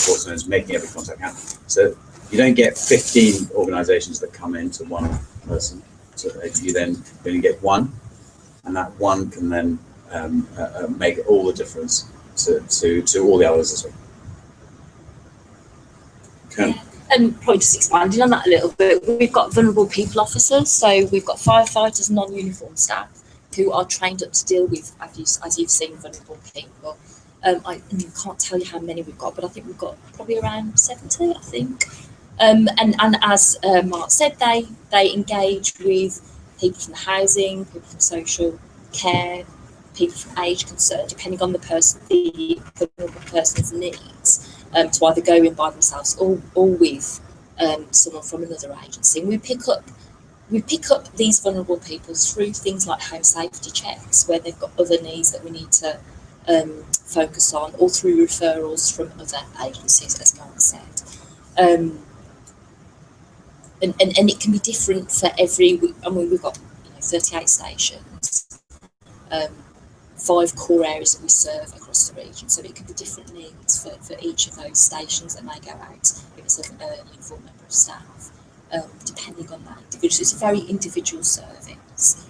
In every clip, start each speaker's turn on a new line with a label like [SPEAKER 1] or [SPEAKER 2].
[SPEAKER 1] what's known as making every contact count. So you don't get 15 organisations that come into one person. So you then only get one, and that one can then make all the difference to all the others as well. Okay.
[SPEAKER 2] Yeah. And probably just expanding on that a little bit, we've got vulnerable people officers, so we've got firefighters, non-uniformed staff who are trained up to deal with, as you've seen, vulnerable people. I can't tell you how many we've got, but I think we've got probably around 70, I think. And as Mark said, they engage with people from the housing, people from social care, people from age concern, depending on the vulnerable person's needs, to either go in by themselves or with someone from another agency. And we pick up these vulnerable people through things like home safety checks, where they've got other needs that we need to focus on, or through referrals from other agencies, as Mark said. And it can be different for every. I mean, we've got 38 stations, 5 core areas that we serve across the region, so it could be different needs for each of those stations that may go out if it's a uniformed member of staff, depending on that individual. So it's a very individual service.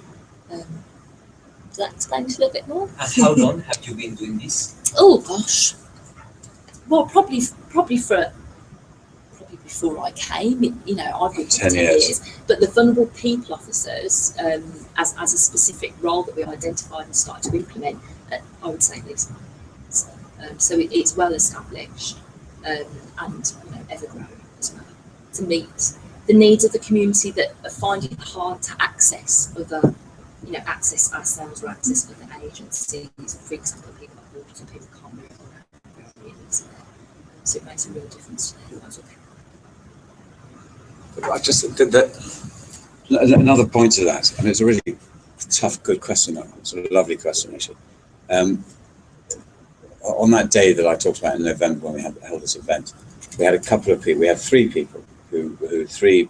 [SPEAKER 2] Does that explain it a little bit more?
[SPEAKER 3] And how long have you been doing this?
[SPEAKER 2] Oh gosh, well, probably before I came. I've been 10 years. But the vulnerable people officers, as a specific role that we identified and started to implement, I would say at least 9 months. So it's well established and ever growing as well, to meet the needs of the community that are finding it hard to access other, access ourselves or access other agencies. For example, people like borders and people can't move around. So it makes a real difference to them as well.
[SPEAKER 1] I just another point to that. I mean, it's a really tough, good question. It's a lovely question, actually. On that day that I talked about in November when we held this event, we had a couple of people. We had 3 people three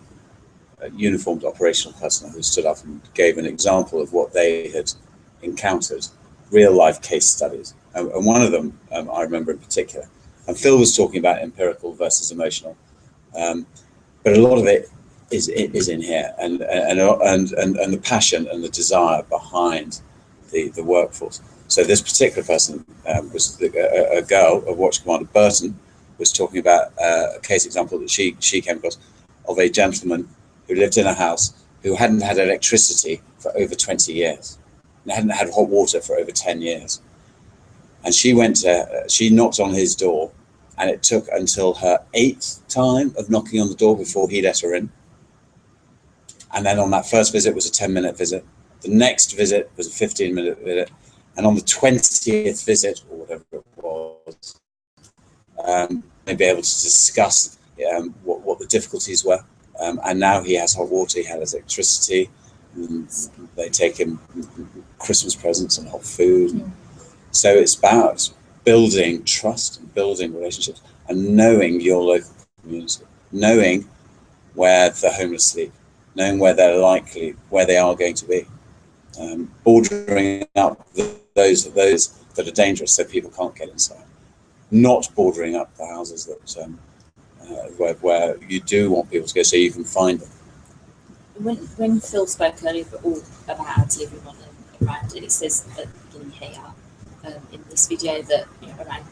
[SPEAKER 1] uniformed operational personnel who stood up and gave an example of what they had encountered, real life case studies. And one of them I remember in particular. And Phil was talking about empirical versus emotional. But a lot of it is in here, and the passion and the desire behind the workforce. So this particular person was a girl, a watch commander, Burton, was talking about a case example that she came across of a gentleman who lived in a house who hadn't had electricity for over 20 years, and hadn't had hot water for over 10 years. And she knocked on his door. And it took until her 8th time of knocking on the door before he let her in. And then on that first visit was a 10-minute visit. The next visit was a 15-minute visit. And on the 20th visit, or whatever it was, they'd be able to discuss what the difficulties were. And now he has hot water, he has electricity, and they take him Christmas presents and hot food. Mm. So it's about building trust and building relationships and knowing your local community, knowing where the homeless sleep, knowing where they are going to be, bordering up those that are dangerous so people can't get inside, not bordering up the houses that where you do want people to go so you can find them.
[SPEAKER 2] When Phil spoke earlier about our delivery model around it, it says at the beginning here, in this video, that around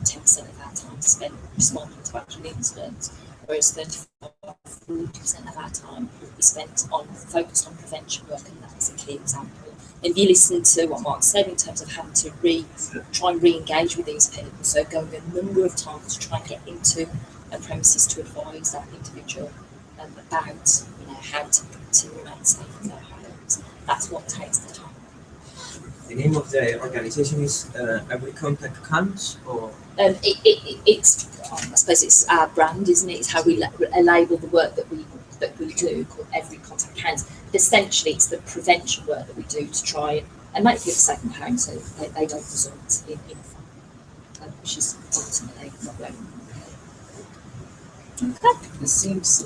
[SPEAKER 2] 10% of our time is spent responding to actual incidents, whereas 35-40% of our time is focused on prevention work, and that is a key example. If you listen to what Mark said in terms of having to try and re-engage with these people, so going a number of times to try and get into premises to advise that individual about how to remain safe in their homes, that's what takes the time.
[SPEAKER 3] The name of the organization is Every Contact Counts, or?
[SPEAKER 2] It's, I suppose it's our brand, isn't it? It's how we label the work that we do, called Every Contact Counts. But essentially, it's the prevention work that we do to try and make people safe at home, so they don't result in fire, which is ultimately not where we want to go. Okay.
[SPEAKER 4] It seems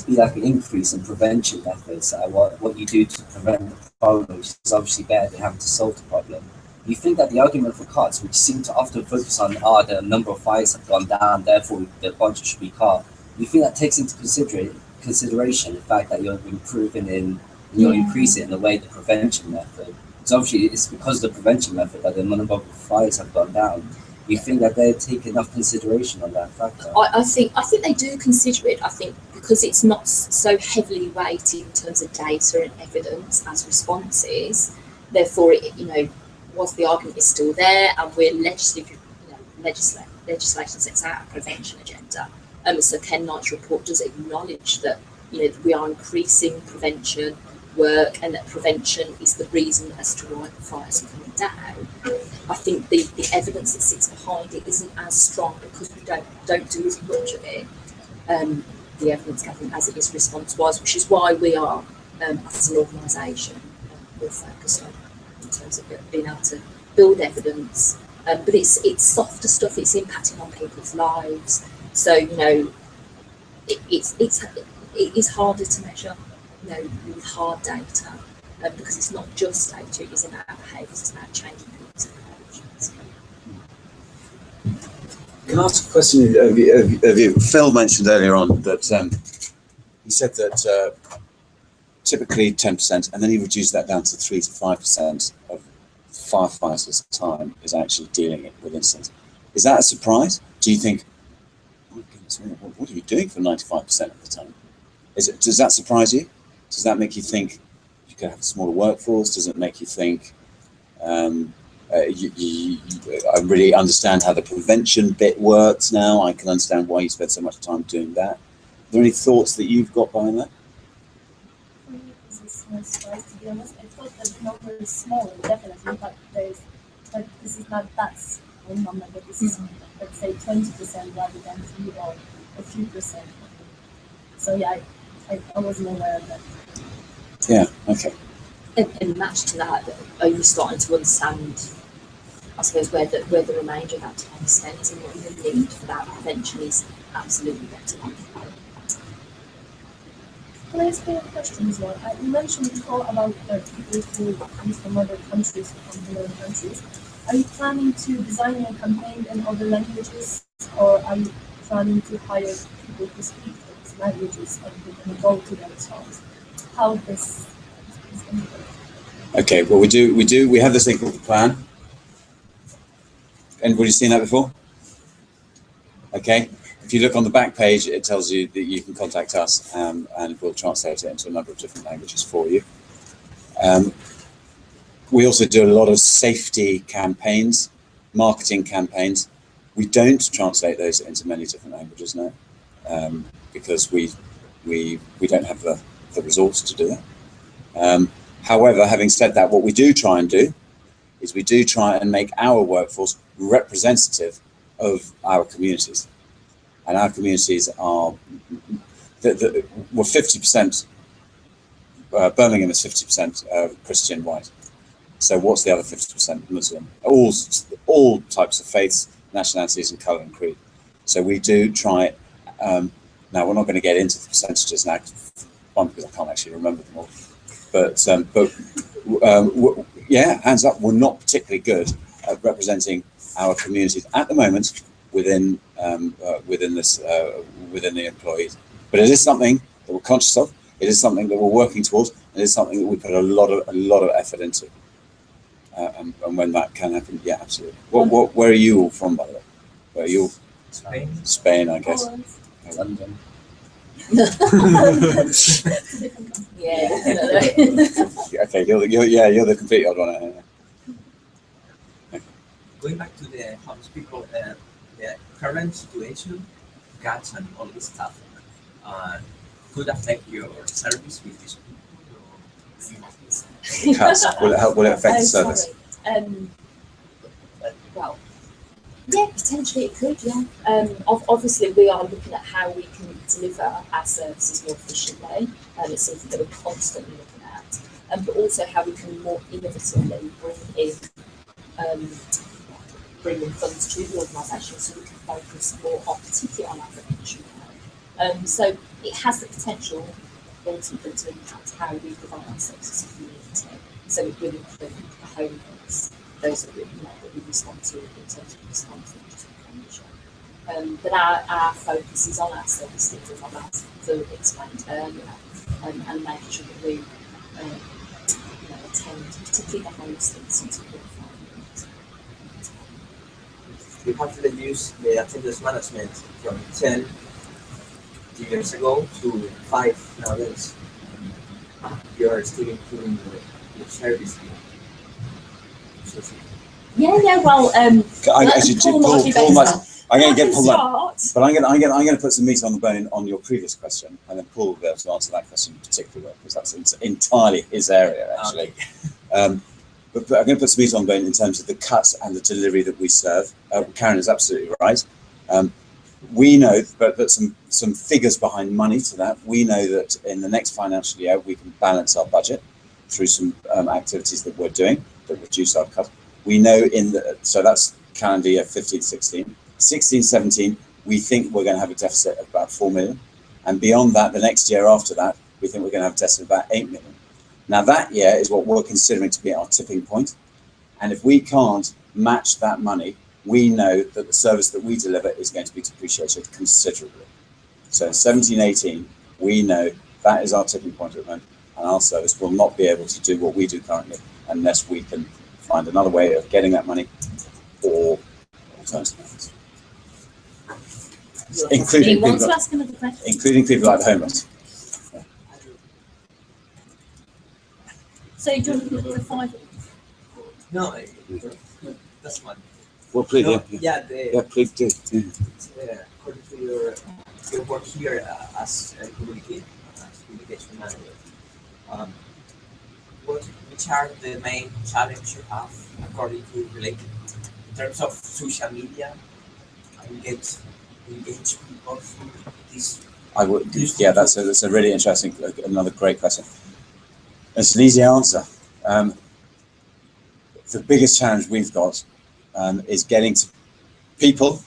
[SPEAKER 4] to be like an increase in prevention efforts. What you do to prevent the problem, which is obviously better than having to solve the problem. Do you think that the argument for cuts, which seem to often focus on the number of fires have gone down, therefore the budget should be cut, do you think that takes into consideration the fact that you're improving you're increasing in the way the prevention method? Because obviously it's because of the prevention method that the number of fires have gone down. Do you think that they take enough consideration on that factor?
[SPEAKER 2] I think they do consider it. I think because it's not so heavily weighted in terms of data and evidence as responses, therefore whilst the argument is still there and we're legislation sets out a prevention agenda. So Ken Knight's report does acknowledge that we are increasing prevention work and that prevention is the reason as to why the fires are coming down. I think the evidence that sits behind it isn't as strong because we don't do as much of it, the evidence gathering as it is response-wise, which is why we are, as an organisation, we're focused on in terms of being able to build evidence. But it's softer stuff, it's impacting on people's lives. So, it is harder to measure, with hard data, because it's not just data, it is about behaviours, it's about changing people's approaches.
[SPEAKER 1] Can I ask a question of you? Phil mentioned earlier on that he said that typically 10%, and then he reduced that down to 3 to 5% of firefighters' time is actually dealing with incidents. Is that a surprise? Do you think, oh goodness, what are you doing for 95% of the time? Does that surprise you? Does that make you think you could have a smaller workforce? Does it make you think I really understand how the prevention bit works now? I can understand why you spend so much time doing that. Are there any thoughts that you've got behind that?
[SPEAKER 5] For me, this is no surprise, to be honest. I thought that the number is small, definitely, but this is not that small number, but this is, let's say, 20% rather than 3 or a few percent. So yeah, I wasn't aware of that.
[SPEAKER 1] Yeah, okay.
[SPEAKER 2] And matched to that, are you starting to understand, I suppose, where the remainder of that time is spent and what the need for that prevention is absolutely better.
[SPEAKER 5] Can I ask you a question as well? You mentioned before about people who come from other countries, from foreign countries. Are you planning to design your campaign in other languages, or are you planning to hire people who speak those languages and who can go to those homes? How this is going to work?
[SPEAKER 1] Okay, well we have this thing called the plan. Anybody seen that before? Okay, if you look on the back page, it tells you that you can contact us and we'll translate it into a number of different languages for you. We also do a lot of safety campaigns, marketing campaigns. We don't translate those into many different languages now because we don't have the resource to do that. However, having said that, what we do try and do is we do try and make our workforce representative of our communities. And our communities are, we're 50%, Birmingham is 50% Christian white. So what's the other 50% Muslim? All types of faiths, nationalities and colour and creed. So we do try, now we're not going to get into the percentages now, one, because I can't actually remember them all. But yeah, hands up, we're not particularly good at representing our communities at the moment within the employees. But it is something that we're conscious of. It is something that we're working towards. It is something that we put a lot of effort into. And when that can happen, yeah, absolutely. Where are you all from, by the way? Where are you all?
[SPEAKER 3] Spain.
[SPEAKER 1] Spain, I guess.
[SPEAKER 4] London.
[SPEAKER 2] Yeah, definitely.
[SPEAKER 1] Okay, you're the complete odd one out here.
[SPEAKER 3] Going back to the homeless people, the current situation, cuts and all this stuff, could affect your service with these people?
[SPEAKER 1] Cuts. Will it affect the service?
[SPEAKER 2] Well, yeah, potentially it could, yeah. Obviously, we are looking at how we can deliver our services more efficiently. It's something that we're constantly looking at. But also how we can more innovatively bring in funds to the organisation so we can focus more on, particularly on our prevention work. So it has the potential ultimately to impact how we provide our services to the community. So it will include the homeless, those that we respond to in terms of response and just information. But our focus is on our service delivery, on our Phil explained earlier, and making sure that we attend particularly the highest instance of
[SPEAKER 3] We have reduced the attendance management from 10 years ago to 5 nowadays. You are still including the service.
[SPEAKER 2] Yeah. Well,
[SPEAKER 1] Paul must. I'm going to get Paul that, but I'm going to put some meat on the bone on your previous question, and then Paul will be able to answer that question in particular because that's entirely his area actually. Okay. But I'm going to put some meat on the bone in terms of the cuts and the delivery that we serve. Karen is absolutely right. We know, but some figures behind money to that. We know that in the next financial year we can balance our budget through some activities that we're doing that reduce our cut. We know so that's calendar year 15-16. 16-17, we think we're going to have a deficit of about 4 million. And beyond that, the next year after that, we think we're going to have a deficit of about 8 million. Now that year is what we're considering to be our tipping point. And if we can't match that money, we know that the service that we deliver is going to be depreciated considerably. So in 17-18, we know that is our tipping point at the moment, and our service will not be able to do what we do currently unless we can find another way of getting that money or alternative methods. Including people like the homeless.
[SPEAKER 2] So you don't look for 5?
[SPEAKER 3] No, that's one.
[SPEAKER 1] Well, please,
[SPEAKER 3] No,
[SPEAKER 1] yeah, please do.
[SPEAKER 3] Yeah. According to your work here as a communication manager, which are the main challenges you have according to related in terms of social media? Engage people through this.
[SPEAKER 1] That's a really interesting, another great question. It's an easy answer. The biggest challenge we've got is getting to people,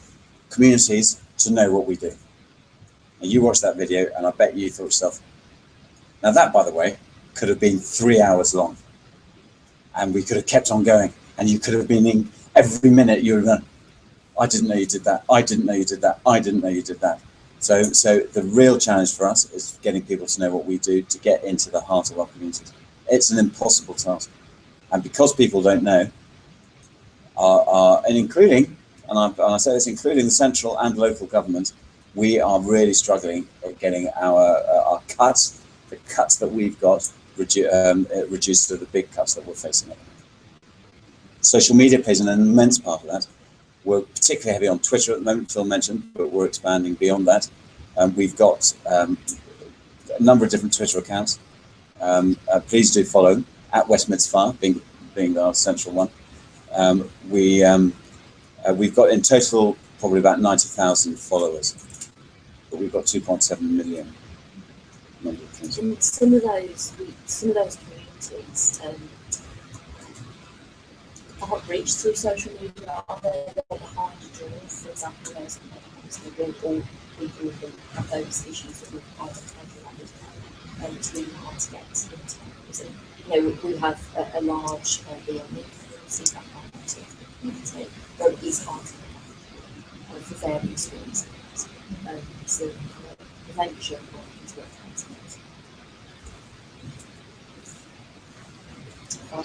[SPEAKER 1] communities, to know what we do. And you watched that video, and I bet you thought to yourself, now that, by the way, could have been 3 hours long, and we could have kept on going, and you could have been in every minute you were going, I didn't know you did that. I didn't know you did that. I didn't know you did that. So the real challenge for us is getting people to know what we do, to get into the heart of our communities. It's an impossible task. And because people don't know, and including, and I say this, including the central and local government, we are really struggling at getting our cuts, the cuts that we've got, reduced to the big cuts that we're facing. Social media plays an immense part of that. We're particularly heavy on Twitter at the moment, Phil mentioned, but we're expanding beyond that. We've got a number of different Twitter accounts. Please do follow them, at West Mids Fire, being our central one. We've got in total probably about 90,000 followers, but we've got 2.7 million.
[SPEAKER 2] Some of those communities outreach through social media, are they behind doors? For example, those all people who have those issues that we've identified, and it's really hard to get into. We have a large BME feedback community where it is hard to get for various reasons. So prevention is what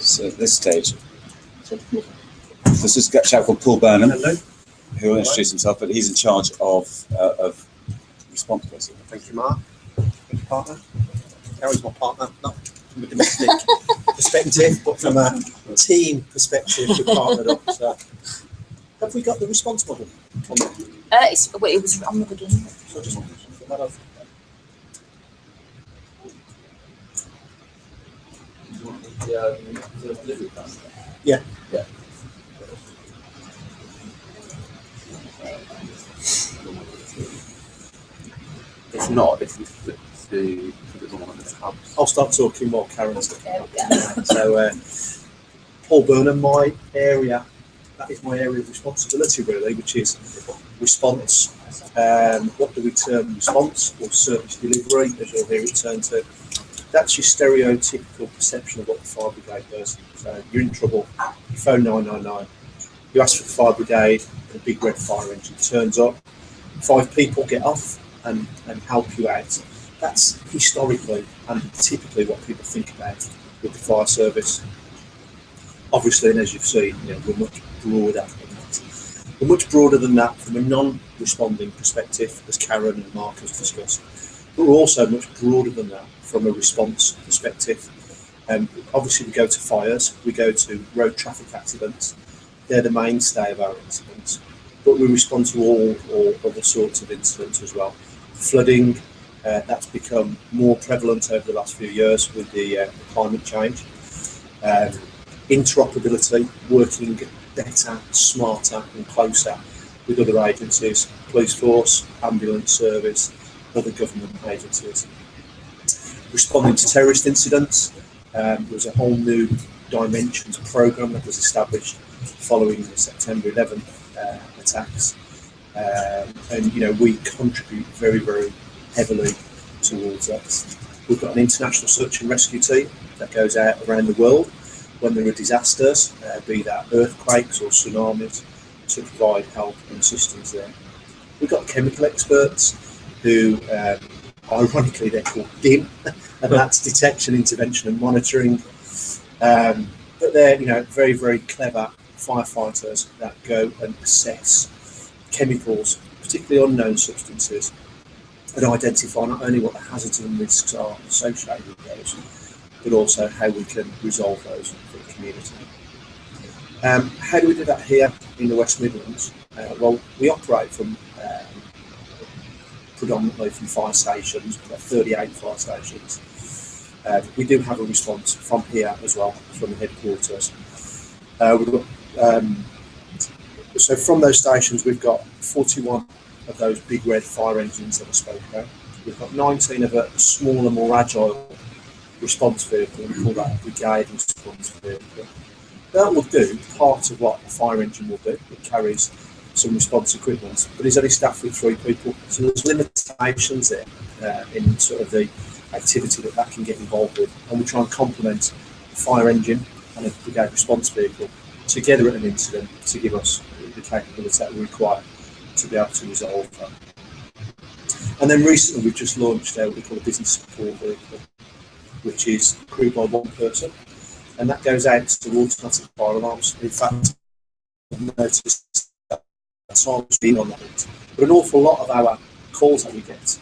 [SPEAKER 1] So at this stage, this is a chap called Paul Burnham, who will introduce himself, but he's in charge of response basically.
[SPEAKER 6] Thank you, Mark. Thank you, partner. Gary's my partner, not from a domestic perspective, but from a team perspective, we're partnered up. So, have we got the response model on there?
[SPEAKER 2] It was on the beginning.
[SPEAKER 6] So just put that off. Yeah.
[SPEAKER 1] Yeah.
[SPEAKER 7] If not, if you flip to one of the tabs.
[SPEAKER 6] I'll start talking while Karen's So, Paul Burnham, my area, that is my area of responsibility really, which is response. What do we term response or service delivery, as you'll hear it turned to? That's your stereotypical perception of what the fire brigade does. So you're in trouble, you phone 999, you ask for the fire brigade, and a big red fire engine turns up, 5 people get off and help you out. That's historically and typically what people think about with the fire service. Obviously, and as you've seen, we're much broader than that. We're much broader than that from a non-responding perspective, as Karen and Mark has discussed. But we're also much broader than that from a response perspective. Obviously, we go to fires, we go to road traffic accidents. They're the mainstay of our incidents. But we respond to all other sorts of incidents as well. Flooding, that's become more prevalent over the last few years with the climate change. Interoperability, working better, smarter and closer with other agencies, police force, ambulance service, other government agencies. Responding to terrorist incidents, there was a whole new dimensions programme that was established following the September 11th attacks. And we contribute very, very heavily towards that. We've got an international search and rescue team that goes out around the world when there are disasters, be that earthquakes or tsunamis, to provide help and assistance there. We've got chemical experts who, ironically, they're called DIM, and that's detection, intervention and monitoring. But they're, very, very clever firefighters that go and assess chemicals, particularly unknown substances, and identify not only what the hazards and risks are associated with those, but also how we can resolve those for the community. How do we do that here in the West Midlands? Well, we operate from predominantly from fire stations, we've got 38 fire stations. We do have a response from here as well, from the headquarters. We've got, so from those stations, we've got 41 of those big red fire engines that I spoke about. We've got 19 of a smaller, more agile response vehicle, we call that a brigade response vehicle. That will do part of what a fire engine will do. It carries some response equipment, but it's only staffed with 3 people. So there's limitations there in sort of the activity that can get involved with. And we try and complement the fire engine and a brigade response vehicle together at an incident to give us the capability that we require to be able to resolve that. And then recently we've just launched what we call a business support vehicle, which is crewed by 1 person, and that goes out to automatic fire alarms. In fact, I've noticed that time's been on that. But an awful lot of our calls that we get,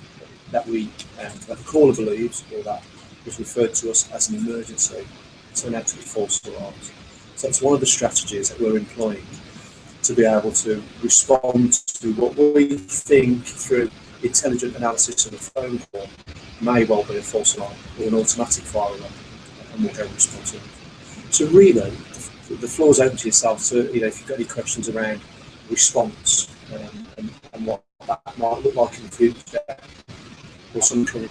[SPEAKER 6] that the caller believes, or that was referred to us as an emergency, turn out to be false alarms. So that's one of the strategies that we're employing to be able to respond to what we think through intelligent analysis of a phone call may well be a false alarm or an automatic fire alarm, and we'll go and respond to it. So really, the floor's open to yourself. So if you've got any questions around response and what that might look like in the future, or some kind of.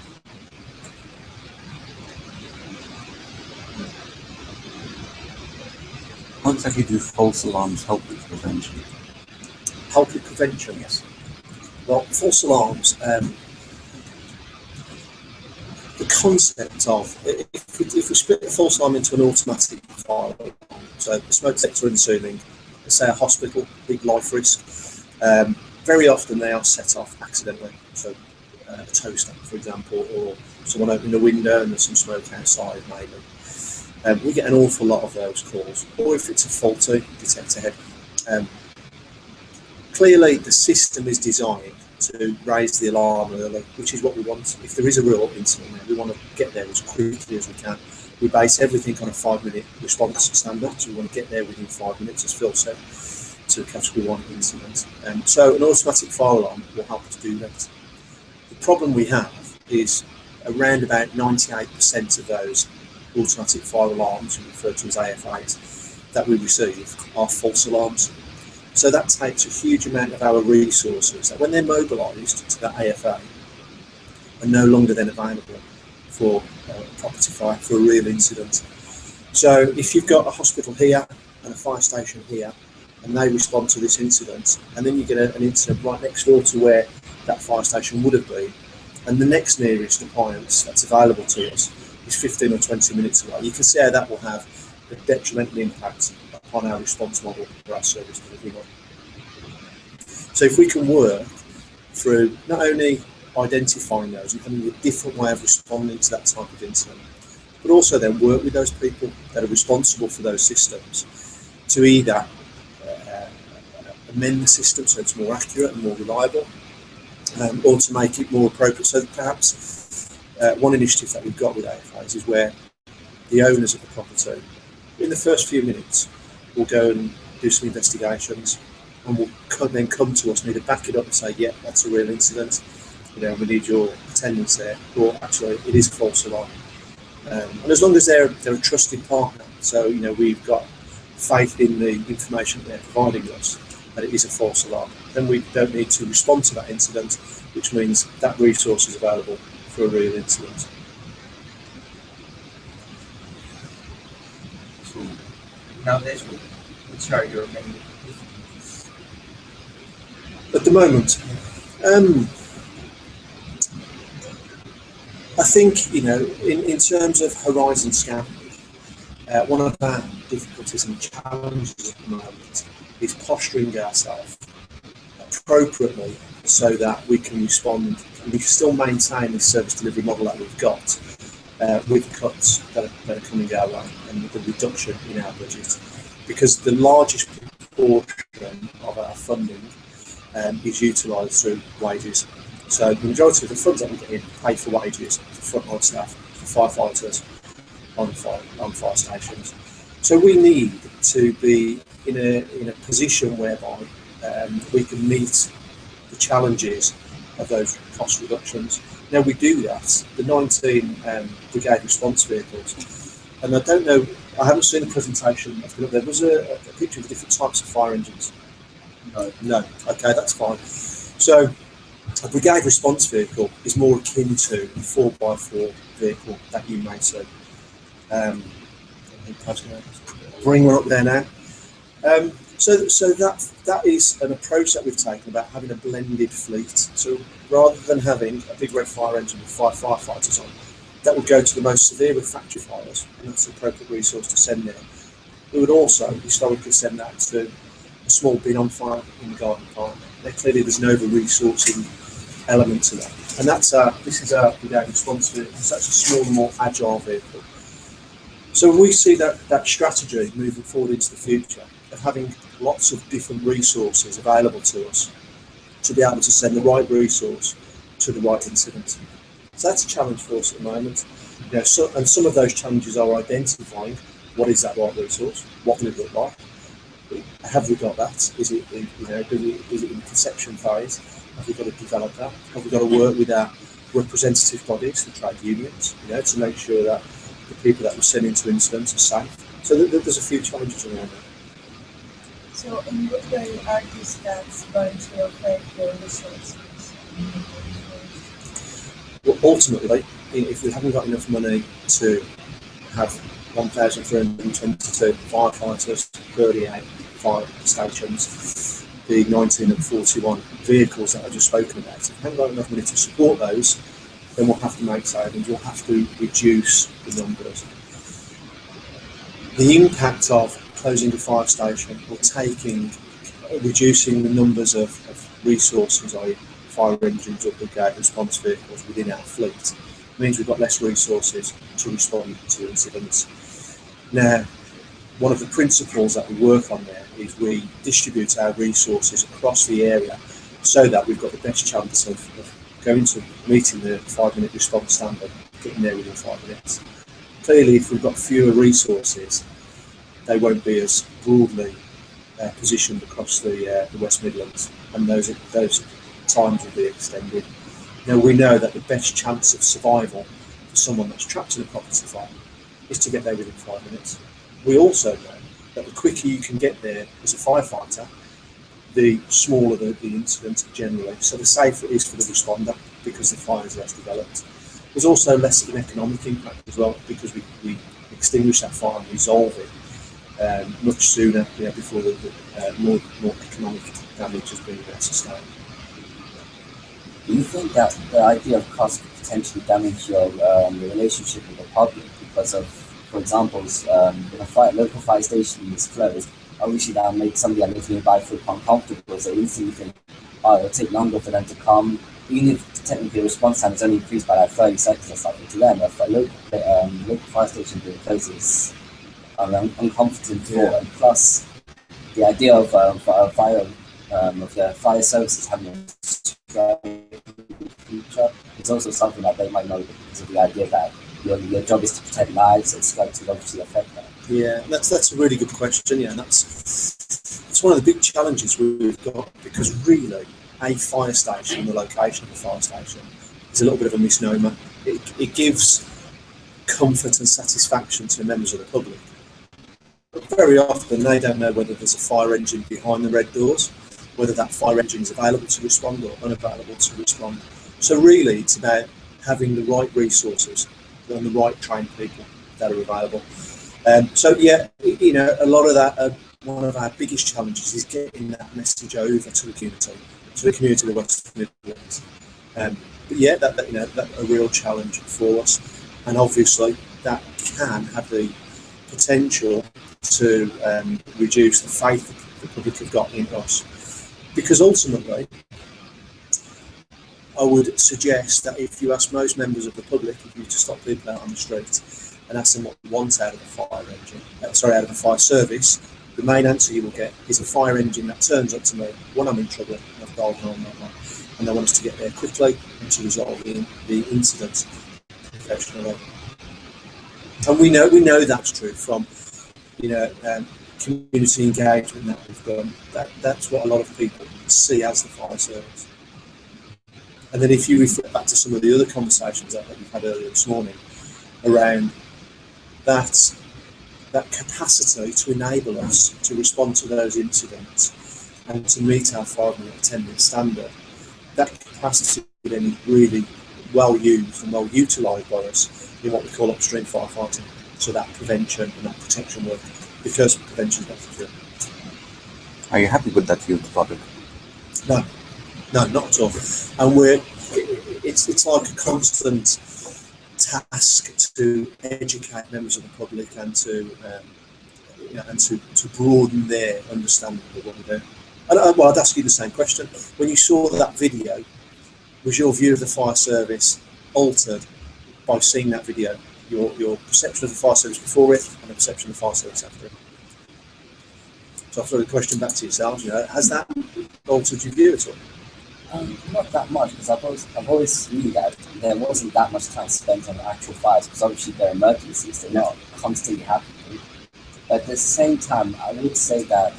[SPEAKER 7] How exactly do false alarms help with prevention?
[SPEAKER 6] Help with prevention, yes. Well, false alarms, the concept of, if we split the false alarm into an automatic fire alarm, so the smoke detector and ceiling, let's say a hospital, big life risk, very often they are set off accidentally. So a toaster, for example, or someone opened a window and there's some smoke outside, maybe. We get an awful lot of those calls, or if it's a faulty detector head. Clearly, the system is designed to raise the alarm early, which is what we want. If there is a real incident, we want to get there as quickly as we can. We base everything on a 5-minute response standard, so we want to get there within 5 minutes, as Phil said, to category 1 incident. So an automatic fire alarm will help to do that. The problem we have is around about 98% of those automatic fire alarms, referred to as AFAs, that we receive are false alarms. So that takes a huge amount of our resources that, when they're mobilised to that AFA, are no longer then available for a property fire, for a real incident. So if you've got a hospital here and a fire station here, and they respond to this incident, and then you get an incident right next door to where that fire station would have been, and the next nearest appliance that's available to us is 15 or 20 minutes away, you can see how that will have a detrimental impact upon our response model or our service delivery model. So if we can work through not only identifying those and having a different way of responding to that type of incident, but also then work with those people that are responsible for those systems to either amend the system so it's more accurate and more reliable, or to make it more appropriate. So perhaps one initiative that we've got with AFAs is where the owners of the property, in the first few minutes, will go and do some investigations and will then come to us and either back it up and say, yeah, that's a real incident, we need your attendance there, or actually it is a false alarm. And as long as they're a trusted partner, so we've got faith in the information that they're providing us, that it is a false alarm, then we don't need to respond to that incident, which means that resource is available for a real incident.
[SPEAKER 3] So nowadays, which are your main difficulties?
[SPEAKER 6] At the moment, I think, in terms of horizon scanning, one of our difficulties and challenges at the moment is posturing ourselves appropriately so that we can respond and we can still maintain the service delivery model that we've got with cuts that are coming our way and the reduction in our budget. Because the largest proportion of our funding is utilised through wages. So the majority of the funds that we get in pay for wages for frontline staff, for firefighters on fire stations. So we need to be in a position whereby we can meet the challenges of those cost reductions. Now we do that. The 19 brigade response vehicles, and I don't know, I haven't seen the presentation. There was a picture of the different types of fire engines. No. Okay, that's fine. So a brigade response vehicle is more akin to a 4x4 vehicle that you may see. Bring her up there now. So that is an approach that we've taken about having a blended fleet. So rather than having a big red fire engine with 5 firefighters on, that would go to the most severe of factory fires, and that's the appropriate resource to send there. We would also historically send that to a small bin on fire in the garden park. Now, clearly there's an over-resourcing element to that. And this is our brigade response vehicle. It's actually a smaller, more agile vehicle. So we see that strategy moving forward into the future of having lots of different resources available to us to be able to send the right resource to the right incident. So that's a challenge for us at the moment. And some of those challenges are identifying what is that right resource, what will it look like, have we got that? Is it in the conception phase? Have we got to develop that? Have we got to work with our representative bodies, the trade unions, to make sure that the people that we're sending to incidents are safe? So there's a few challenges around that.
[SPEAKER 5] So in what way are these stats going to affect your resources?
[SPEAKER 6] Well, ultimately, if we haven't got enough money to have 1,322 firefighters, 38 fire stations, the 19 and 41 vehicles that I've just spoken about, if we haven't got enough money to support those, then we'll have to make savings, we'll have to reduce the numbers. The impact of closing a fire station or reducing the numbers of resources, i.e. fire engines or brigade response vehicles within our fleet, means we've got less resources to respond to incidents. Now, one of the principles that we work on there is we distribute our resources across the area so that we've got the best chance of going to meeting the 5-minute response standard, getting there within 5 minutes. Clearly, if we've got fewer resources, they won't be as broadly positioned across the West Midlands, and those times will be extended. Now, we know that the best chance of survival for someone that's trapped in a property fire is to get there within 5 minutes. We also know that the quicker you can get there as a firefighter, the smaller the incident generally, so the safer it is for the responder because the fire is less developed. There's also less of an economic impact as well because we extinguish that fire and resolve it much sooner before the more economic damage has been sustained.
[SPEAKER 4] Do you think that the idea of cost could potentially damage your relationship with the public because of for example, if a local fire station is closed, obviously that makes somebody that lives nearby feel uncomfortable. So instantly think, oh, it'll take longer for them to come. Even if technically response time is only increased by like 30 seconds or something, to them, if a local fire station being closed is uncomfortable for. And plus, the idea of the fire services having a future is also something that they might know, because of the idea that your job is to protect lives, and scope to obviously affect that.
[SPEAKER 6] Yeah, that's a really good question. Yeah, and that's one of the big challenges we've got, because really a fire station, the location of a fire station, is a little bit of a misnomer. It gives comfort and satisfaction to members of the public, but very often they don't know whether there's a fire engine behind the red doors, whether that fire engine is available to respond or unavailable to respond. So really, it's about having the right resources and the right trained people that are available. So yeah, a lot of that, one of our biggest challenges is getting that message over to the community of the West Midlands. But yeah, that's a real challenge for us, and obviously that can have the potential to reduce the faith that the public have got in us, because ultimately, I would suggest that if you ask most members of the public, if you to stop people out on the street and ask them what they want out of a fire engine, out of a fire service, the main answer you will get is a fire engine that turns up to me when I'm in trouble and I've dialed 911, and they want us to get there quickly and to resolve the incident professionally. And we know that's true from community engagement that we've done. That's what a lot of people see as the fire service. And then if you refer back to some of the other conversations that we've had earlier this morning around that capacity to enable us to respond to those incidents and to meet our 5-minute attendance standard, that capacity then is really well used and well utilised by us in what we call upstream firefighting. So that prevention and that protection work, because prevention is not for free.
[SPEAKER 7] Are you happy with that view of the product?
[SPEAKER 6] No, not at all. And it's like a constant task to educate members of the public and to broaden their understanding of what we do. And I'd ask you the same question. When you saw that video, was your view of the fire service altered by seeing that video? Your perception of the fire service before it and the perception of the fire service after it? So I'll throw the question back to yourselves. Has that altered your view at all?
[SPEAKER 4] Not that much, because I've always knew that there wasn't that much time spent on the actual fires, because obviously they're emergencies, they're not constantly happening. But at the same time, I would say that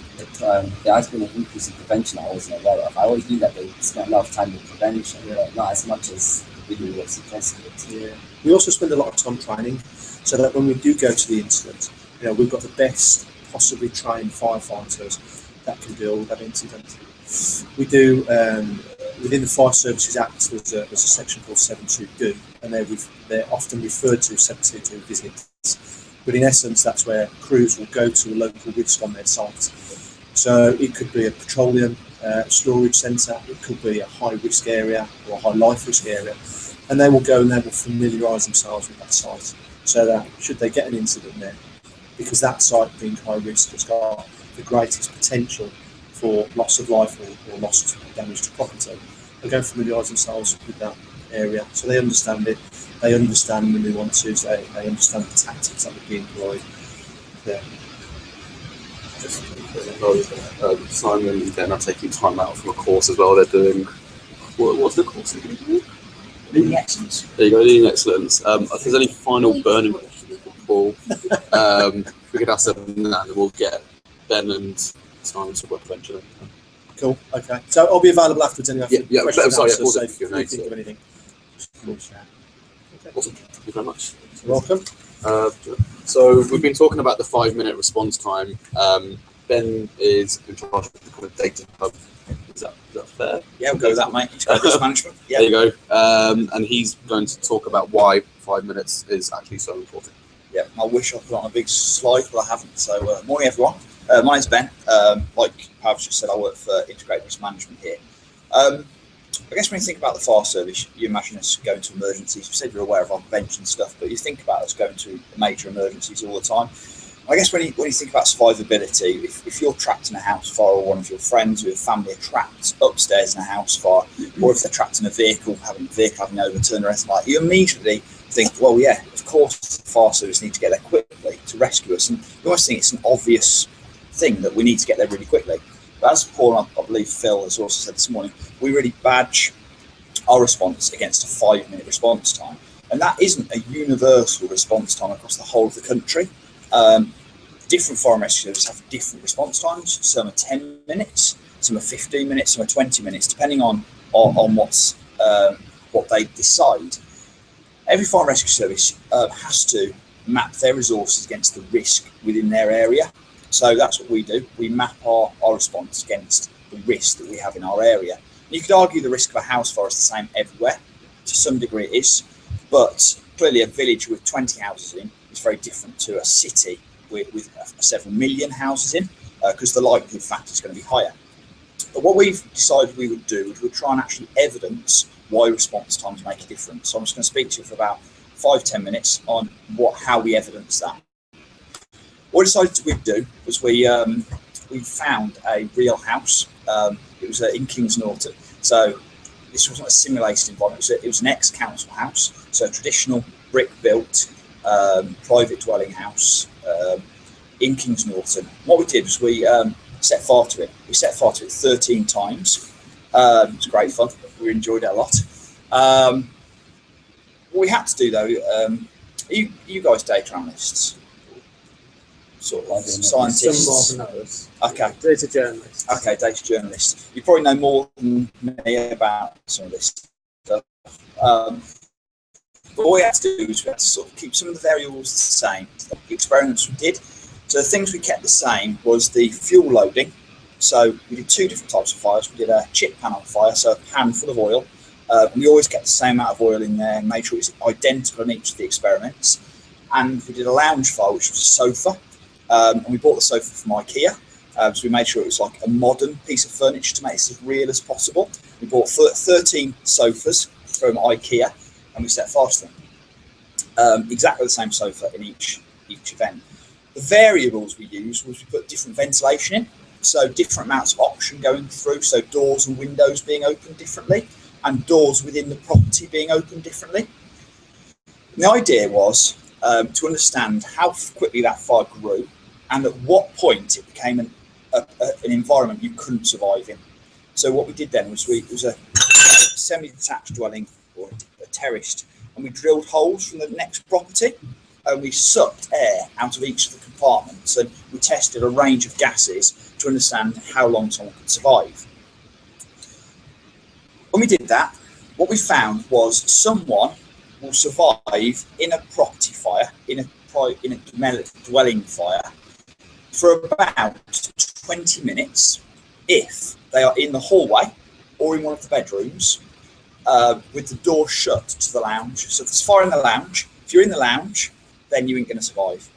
[SPEAKER 4] there has been an increase in prevention I wasn't aware of. I always knew that they spent a lot of time with prevention, but not as much as the video would suggested.
[SPEAKER 6] Yeah. We also spend a lot of time training, so that when we do go to the incident, we've got the best possibly trained firefighters that can deal with that incident. We do, within the Fire Services Act, there's a section called 722, and they're often referred to as 722 visits. But in essence, that's where crews will go to a local risk on their site. So it could be a petroleum storage centre, it could be a high risk area or a high life risk area, and they will go and they will familiarise themselves with that site, so that should they get an incident there, because that site being high risk has got the greatest potential for loss of life or loss of damage to property, they go and familiarise themselves with that area, so they understand it, they understand the nuances, they understand the tactics that would be employed there.
[SPEAKER 7] Simon, they're not taking time out from a course as well. They're doing, what's the course they're doing?
[SPEAKER 8] Leading Excellence.
[SPEAKER 7] There you go, Leading Excellence. If there's any final burning questions, Paul, we could ask them that, and we'll get Ben and Simon to work eventually.
[SPEAKER 6] Cool, okay. So I'll be available afterwards anyway.
[SPEAKER 7] I'm sorry,
[SPEAKER 6] so if you think of anything.
[SPEAKER 7] Awesome, thank you very much.
[SPEAKER 6] You're welcome.
[SPEAKER 7] So we've been talking about the 5-minute response time. Ben is in charge of the kind of data hub. Is that fair?
[SPEAKER 8] Yeah, we'll go with that, mate. Risk management. Yeah.
[SPEAKER 7] There you go. And he's going to talk about why 5 minutes is actually so important.
[SPEAKER 8] Yeah, I wish I put on a big slide, but I haven't. So, morning, everyone. My name's Ben. Like Pav just said, I work for Integrated Risk Management here. I guess when you think about the fire service, you imagine us going to emergencies. You said you're aware of our prevention stuff, but you think about us going to major emergencies all the time. I guess when you think about survivability, if you're trapped in a house fire, or one of your friends or your family are trapped upstairs in a house fire, or if they're trapped in a vehicle having overturned or anything like that, you immediately think, well, yeah, of course the fire service need to get there quickly to rescue us. And you almost think it's an obvious thing that we need to get there really quickly. But as Paul and I believe Phil has also said this morning, we really badge our response against a 5-minute response time. And that isn't a universal response time across the whole of the country. Different fire and rescue services have different response times. Some are 10 minutes, some are 15 minutes, some are 20 minutes, depending on what they decide. Every fire and rescue service has to map their resources against the risk within their area. So that's what we do. We map our response against the risk that we have in our area. And you could argue the risk of a house fire is the same everywhere. To some degree it is. But clearly a village with 20 houses in is very different to a city with several million houses in, because the likelihood factor is going to be higher. But what we've decided we would do is we'd try and actually evidence why response times make a difference. So I'm just going to speak to you for about 5-10 minutes on how we evidence that. What we decided we'd do was we found a real house. It was in Kings Norton. So this wasn't a simulated environment. It was an ex-council house, so a traditional brick-built private dwelling house in Kings Norton. What we did was we set fire to it. We set fire to it 13 times. It was great fun. We enjoyed it a lot. What we had to do though, you guys data analysts, sort of scientists.
[SPEAKER 9] Some more than others.
[SPEAKER 8] Okay.
[SPEAKER 9] Data journalists.
[SPEAKER 8] Okay, data journalists. You probably know more than me about some of this stuff. But what we had to do is we had to sort of keep some of the variables the same. The experiments we did. So the things we kept the same was the fuel loading. So we did 2 different types of fires. We did a chip pan on fire, so a pan full of oil. We always kept the same amount of oil in there and made sure it was identical in each of the experiments. And we did a lounge fire, which was a sofa. And we bought the sofa from IKEA. So we made sure it was like a modern piece of furniture to make this as real as possible. We bought 13 sofas from IKEA and we set fire to them. Exactly the same sofa in each event. The variables we used was we put different ventilation in, so different amounts of oxygen going through, so doors and windows being opened differently, and doors within the property being opened differently. And the idea was to understand how quickly that fire grew, and at what point it became an environment you couldn't survive in. So what we did then was it was a semi-detached dwelling, or a terraced, and we drilled holes from the next property. And we sucked air out of each of the compartments, and we tested a range of gases to understand how long someone could survive. When we did that, what we found was someone will survive in a property fire, in a dwelling fire, for about 20 minutes if they are in the hallway or in one of the bedrooms with the door shut to the lounge. So if there's fire in the lounge, if you're in the lounge, then you ain't going to survive.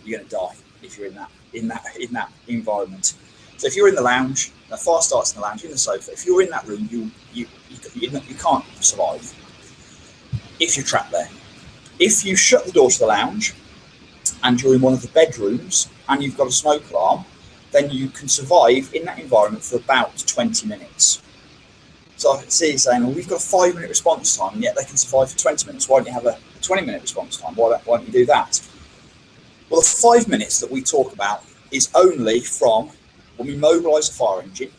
[SPEAKER 8] You're going to die if you're in that environment. So if you're in the lounge, the fire starts in the lounge, in the sofa. If you're in that room, you can't survive if you're trapped there. If you shut the door to the lounge and you're in one of the bedrooms and you've got a smoke alarm, then you can survive in that environment for about 20 minutes. So I can see you saying, well, we've got a 5-minute response time, and yet they can survive for 20 minutes. Why don't you have a 20-minute response time? Why don't you do that? Well, the 5 minutes that we talk about is only from when we mobilise the fire engine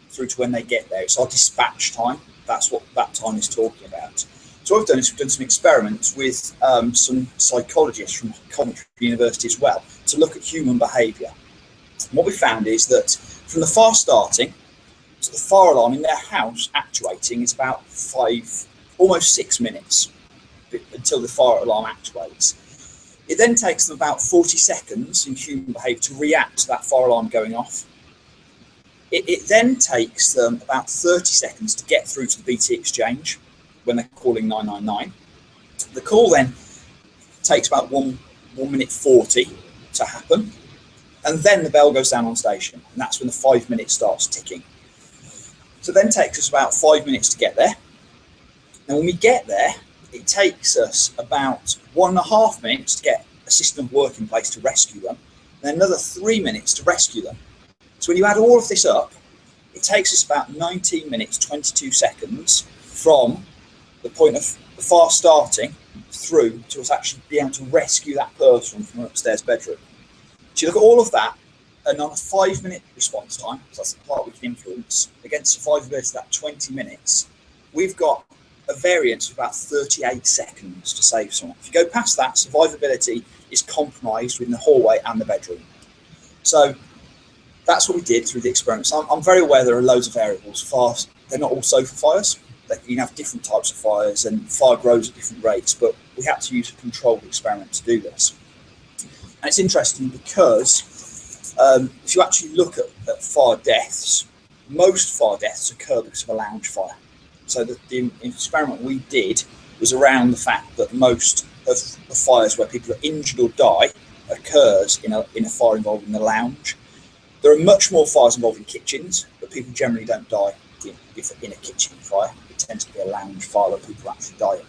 [SPEAKER 8] through to when they get there. It's our dispatch time. That's what that time is talking about. So what we've done is we've done some experiments with some psychologists from Coventry University as well to look at human behaviour. And what we found is that from the fire starting, so the fire alarm in their house actuating is about almost 6 minutes until the fire alarm actuates. It then takes them about 40 seconds in human behaviour to react to that fire alarm going off. It then takes them about 30 seconds to get through to the BT exchange when they're calling 999. The call then takes about 1 minute 40 to happen, and then the bell goes down on station, and that's when the 5 minutes starts ticking. So it then takes us about 5 minutes to get there. And when we get there, it takes us about 1.5 minutes to get a system of work in place to rescue them, and another 3 minutes to rescue them. So when you add all of this up, it takes us about 19 minutes, 22 seconds from the point of the fire starting through to us actually being able to rescue that person from an upstairs bedroom. So you look at all of that, and on a 5-minute response time, so that's the part we can influence, against survivability of that 20 minutes, we've got a variance of about 38 seconds to save someone. If you go past that, survivability is compromised within the hallway and the bedroom. So that's what we did through the experiments. I'm very aware there are loads of variables. Fires, they're not all sofa fires. You can have different types of fires, and fire grows at different rates, but we had to use a controlled experiment to do this. And it's interesting because if you actually look at fire deaths, most fire deaths occur because of a lounge fire. So the experiment we did was around the fact that most of the fires where people are injured or die occurs in a fire involving the lounge. There are much more fires involving kitchens, but people generally don't die in a kitchen fire. It tends to be a lounge fire that people actually die in.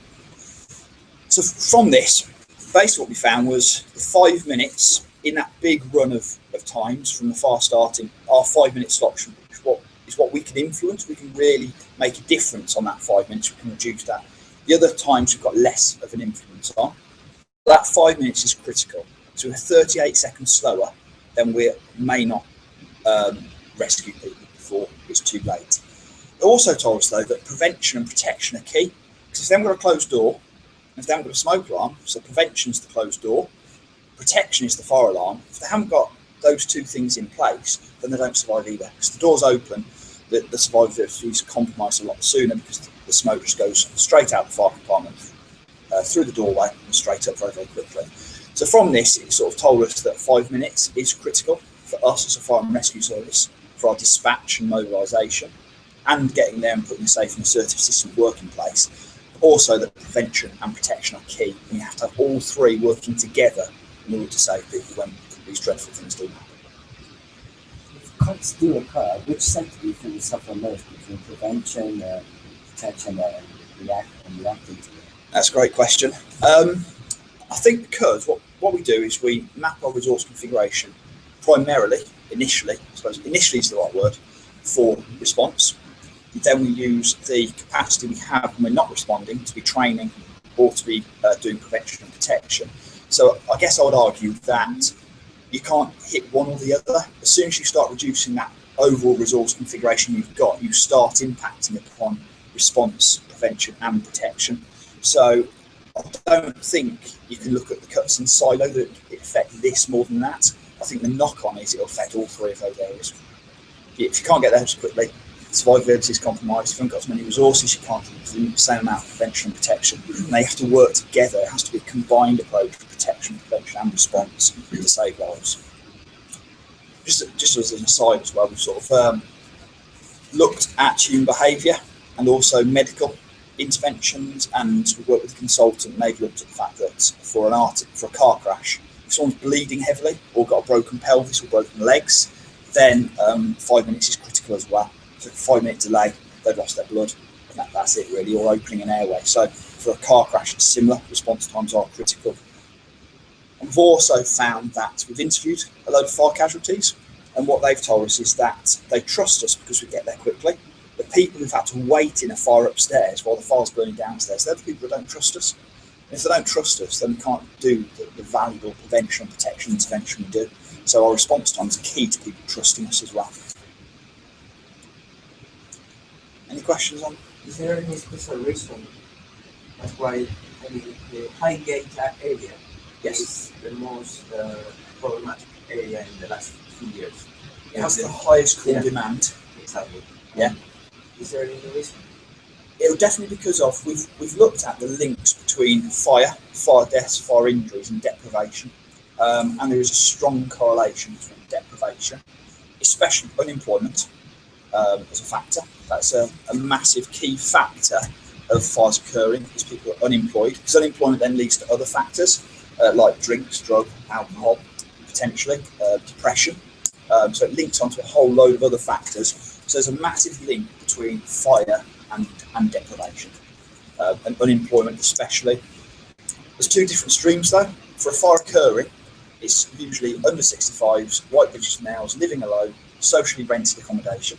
[SPEAKER 8] So from this, basically what we found was the 5 minutes in that big run of times from the fire starting, our 5-minute slot is what we can influence. We can really make a difference on that 5 minutes. We can reduce that. The other times we've got less of an influence on. That 5 minutes is critical. So we're 38 seconds slower, then we may not rescue people before it's too late. It also told us though that prevention and protection are key. Because if they haven't got a closed door, and if they haven't got a smoke alarm, so prevention is the closed door, protection is the fire alarm. If they haven't got those two things in place, then they don't survive either. Because the door's open, the survivability is compromised a lot sooner because the smoke just goes straight out the fire compartment, through the doorway and straight up very, very quickly. So from this, it sort of told us that 5 minutes is critical for us as a fire and rescue service, for our dispatch and mobilisation, and getting there and putting a safe and assertive system of work in place. Also, that prevention and protection are key. And you have to have all three working together in order to save people when these dreadful things do happen.
[SPEAKER 4] If cuts do occur, which sector do you think will suffer most between prevention, protection, and reacting to it?
[SPEAKER 8] That's a great question. I think because what we do is we map our resource configuration primarily, initially is the right word, for response. Then we use the capacity we have when we're not responding to be training or to be doing prevention and protection. So I guess I would argue that you can't hit one or the other. As soon as you start reducing that overall resource configuration you've got, you start impacting upon response, prevention and protection. So I don't think you can look at the cuts in silo that it affect this more than that. I think the knock-on is it'll affect all three of those areas. If you can't get there as quickly, survivability is compromised. If you haven't got as many resources, you can't do the same amount of prevention and protection. And they have to work together. It has to be a combined approach for protection, prevention and response to save lives. Just as an aside as well, we've sort of looked at human behaviour and also medical interventions, and we worked with a consultant and they've looked at the fact that for a car crash, if someone's bleeding heavily or got a broken pelvis or broken legs, then 5 minutes is critical as well. So 5 minute delay, they've lost their blood, and that's it really, or opening an airway. So for a car crash, it's similar, response times are critical. And we've also found that we've interviewed a load of fire casualties, and what they've told us is that they trust us because we get there quickly. The people who've had to wait in a fire upstairs while the fire's burning downstairs, they're the people that don't trust us. And if they don't trust us, then we can't do the valuable prevention and protection intervention we do. So our response times are key to people trusting us as well. Any questions on?
[SPEAKER 3] Is there any special reason that's why the high gate area is the most problematic area in the last few years?
[SPEAKER 8] It has the highest call demand.
[SPEAKER 3] Exactly.
[SPEAKER 8] Yeah.
[SPEAKER 3] Is there any reason?
[SPEAKER 8] It'll definitely because of we've looked at the links between fire deaths, fire injuries, and deprivation, and there is a strong correlation between deprivation, especially unemployment, as a factor. That's a massive key factor of fires occurring, is people are unemployed, because unemployment then leads to other factors like drinks, drug, alcohol, potentially depression. So it links onto a whole load of other factors. So there's a massive link between fire and deprivation, and unemployment especially. There's two different streams though. For a fire occurring, it's usually under 65s, white British males living alone, socially rented accommodation.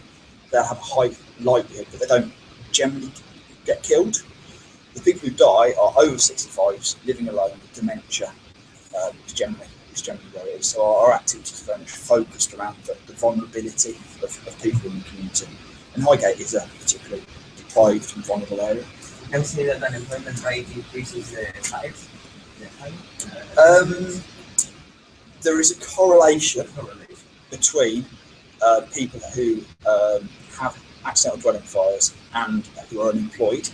[SPEAKER 8] They'll have a high likelihood, but they don't generally get killed. The people who die are over 65s, living alone with dementia. Is generally where it is. So our activities are very much focused around the vulnerability of people in the community. And Highgate is a particularly deprived and vulnerable area.
[SPEAKER 3] Have you seen that unemployment rate increases the size?
[SPEAKER 8] There is a correlation between people who have accidental dwelling fires and who are unemployed.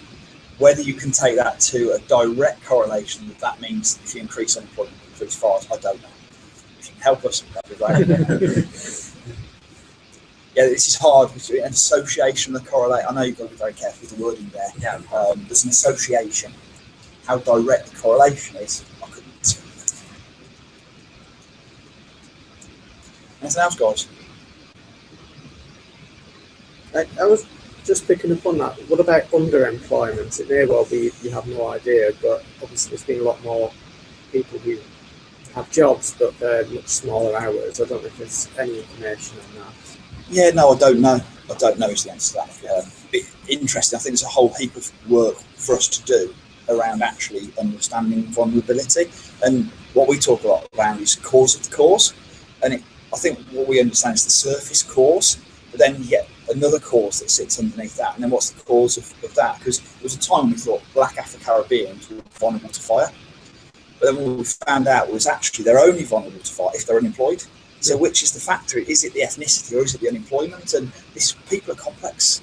[SPEAKER 8] Whether you can take that to a direct correlation, that means if you increase unemployment, you increase fires, I don't know. If you can help us, that'd be great. Yeah, this is hard. An association, the correlate. I know you've got to be very careful with the wording there.
[SPEAKER 3] Yeah.
[SPEAKER 8] There's an association. How direct the correlation is, I couldn't say. Anything else, guys?
[SPEAKER 9] I was just picking up on that. What about underemployment? It may well be you have no idea, but obviously there's been a lot more people who have jobs, but they're much smaller hours. I don't know if there's any information on that.
[SPEAKER 8] Yeah, no, I don't know. I don't know is the answer to that. Interesting. I think there's a whole heap of work for us to do around actually understanding vulnerability. And what we talk a lot around is cause of the cause. And I think what we understand is the surface cause, but then you get another cause that sits underneath that. And then what's the cause of that? Because there was a time we thought Black Afro-Caribbeans were vulnerable to fire. But then what we found out was actually they're only vulnerable to fire if they're unemployed. So which is the factor? Is it the ethnicity or is it the unemployment? And people are complex.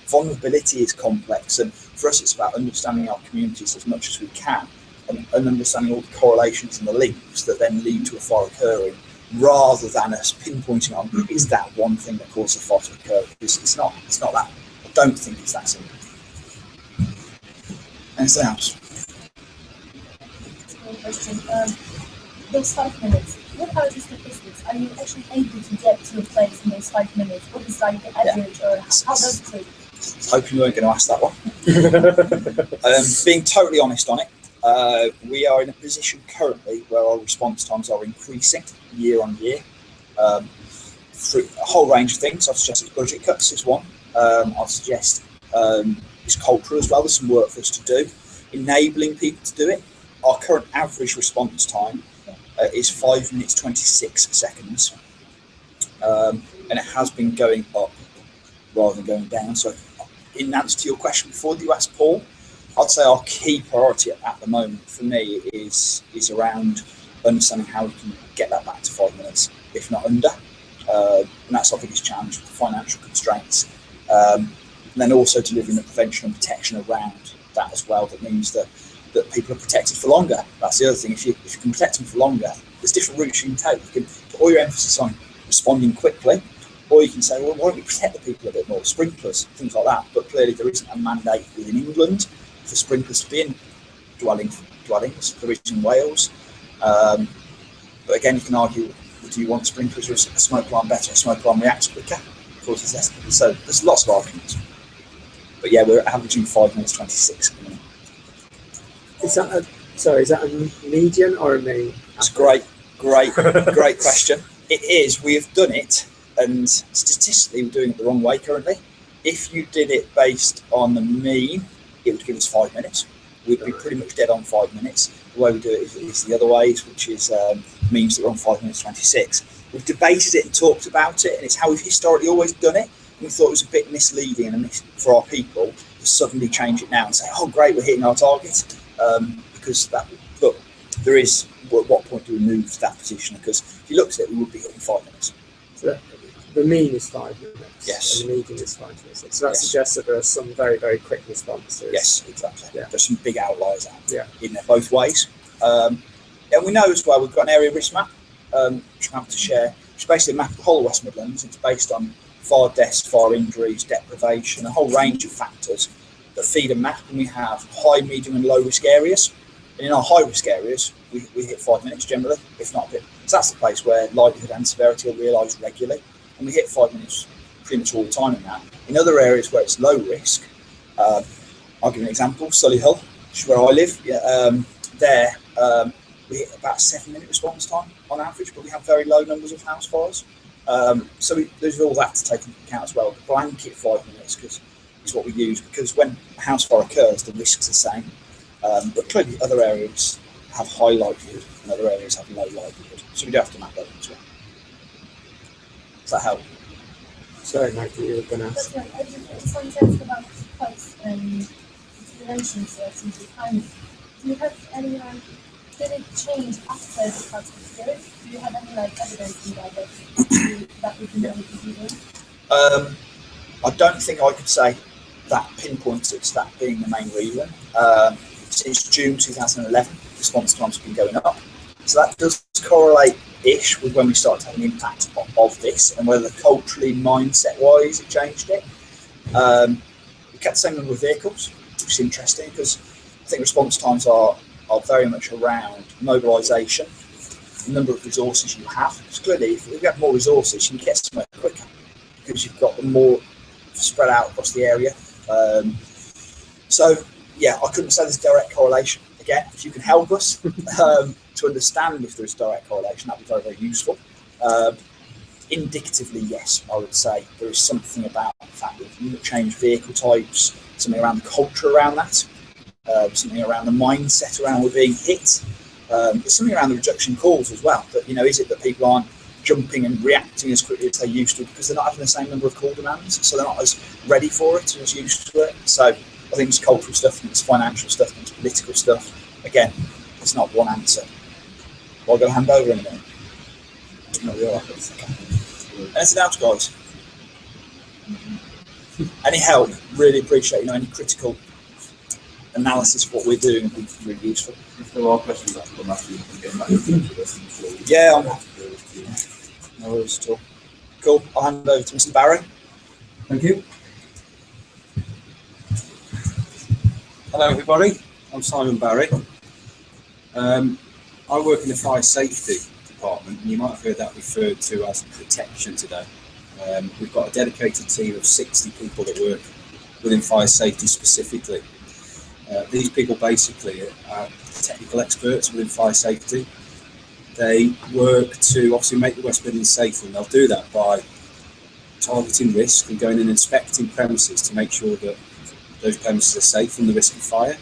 [SPEAKER 8] Vulnerability is complex. And for us, it's about understanding our communities as much as we can and understanding all the correlations and the links that then lead to a fire occurring, rather than us pinpointing on is that one thing that causes a fire to occur. Because it's not that. I don't think it's that simple. Anything else?
[SPEAKER 5] Question. Those 5 minutes, what are the statistics? Are you actually able to get to a place in those 5 minutes? What is like the average, or how does it take?
[SPEAKER 8] Hoping you weren't going to ask that one. Being totally honest on it, we are in a position currently where our response times are increasing year on year through a whole range of things. I've suggested budget cuts is one. I'll suggest it's culture as well. There's some work for us to do, enabling people to do it. Our current average response time is 5 minutes 26 seconds, and it has been going up rather than going down. So in answer to your question before that you asked Paul, I'd say our key priority at the moment for me is around understanding how we can get that back to 5 minutes, if not under. And that's our biggest challenge, financial constraints. And then also delivering the prevention and protection around that as well. That means that people are protected for longer. That's the other thing. If you can protect them for longer, there's different routes you can take. You can put all your emphasis on responding quickly, or you can say, well, why don't we protect the people a bit more? Sprinklers, things like that. But clearly there isn't a mandate within England for sprinklers to be in dwellings. There is in Wales. But again, you can argue, do you want sprinklers or is a smoke alarm better? A smoke alarm reacts quicker, causes less. So there's lots of arguments. But yeah, we're averaging 5 minutes 26 at the minute.
[SPEAKER 9] Is that a median or a mean?
[SPEAKER 8] It's a great question. It is. We have done it, and statistically, we're doing it the wrong way currently. If you did it based on the mean, it would give us 5 minutes. We'd be pretty much dead on 5 minutes. The way we do it is the other ways, which is means that we're on 5 minutes 26. We've debated it and talked about it, and it's how we've historically always done it. We thought it was a bit misleading and for our people to suddenly change it now and say, "Oh, great, we're hitting our target." Because that, but there is, at what point do we move to that position? Because if you looked at it, we would be hitting 5 minutes.
[SPEAKER 9] So the mean is 5 minutes.
[SPEAKER 8] Yes.
[SPEAKER 9] And the median is 5 minutes. So that suggests that there are some very, very quick responses.
[SPEAKER 8] Yes, exactly.
[SPEAKER 9] Yeah.
[SPEAKER 8] There's some big outliers out
[SPEAKER 9] in
[SPEAKER 8] there both ways. And we know as well, we've got an area risk map, which I'm happy to share, which is basically a map of the whole of West Midlands. It's based on fire deaths, fire injuries, deprivation, a whole range of factors that feed a map. And we have high, medium and low risk areas. And in our high risk areas, we hit 5 minutes generally, if not a bit. So that's the place where likelihood and severity are realised regularly. And we hit 5 minutes pretty much all the time in that. In other areas where it's low risk, I'll give you an example, Solihull, which is where I live. We hit about a 7-minute response time on average, but we have very low numbers of house fires. So there's all that to take into account as well. The blanket 5 minutes is what we use, because when a house fire occurs, the risk's the same. But clearly other areas have high likelihood and other areas have low likelihood. So we do have to map that as well. Does that help?
[SPEAKER 9] Sorry, Michael, you were going to ask.
[SPEAKER 5] That's right. I just wanted to ask about cuts and considerations since the time. Do you have any did it change after the cuts were occurred? Do you have any evidence in that we can be doing?
[SPEAKER 8] I don't think I could say that pinpoints it, that being the main reason. Since June 2011, response times have been going up. So that does correlate-ish with when we started having an impact of this, and whether culturally, mindset-wise, it changed it. We kept the same number of vehicles, which is interesting, because I think response times are very much around mobilisation, the number of resources you have. Because clearly, if you have more resources, you can get somewhere quicker, because you've got them more spread out across the area. So, yeah, I couldn't say there's direct correlation. Again, if you can help us to understand if there is direct correlation, that would be very, very useful. Indicatively, yes, I would say there is something about the fact that you change vehicle types, something around the culture around that, something around the mindset around we're being hit. There's something around the reduction calls as well. That, is it that people aren't jumping and reacting as quickly as they used to because they're not having the same number of call demands, so they're not as ready for it and as used to it. So I think it's cultural stuff, and it's financial stuff, and it's political stuff. Again, it's not one answer. Well, I'm going to hand over in a minute. No, you're all right. Okay. Anything else, guys? Any help? Really appreciate, any critical analysis of what we're doing would be really useful.
[SPEAKER 10] If there are questions that come after you can get back to us.
[SPEAKER 8] Yeah, no worries at all. Cool. I'll hand over to Mr. Barry.
[SPEAKER 11] Thank you. Hello, everybody. I'm Simon Barry. I work in the fire safety department, and you might have heard that referred to as protection today. We've got a dedicated team of 60 people that work within fire safety specifically. These people basically are technical experts within fire safety. They work to obviously make the West Midlands safer, and they'll do that by targeting risk and going and inspecting premises to make sure that those premises are safe from the risk of fire.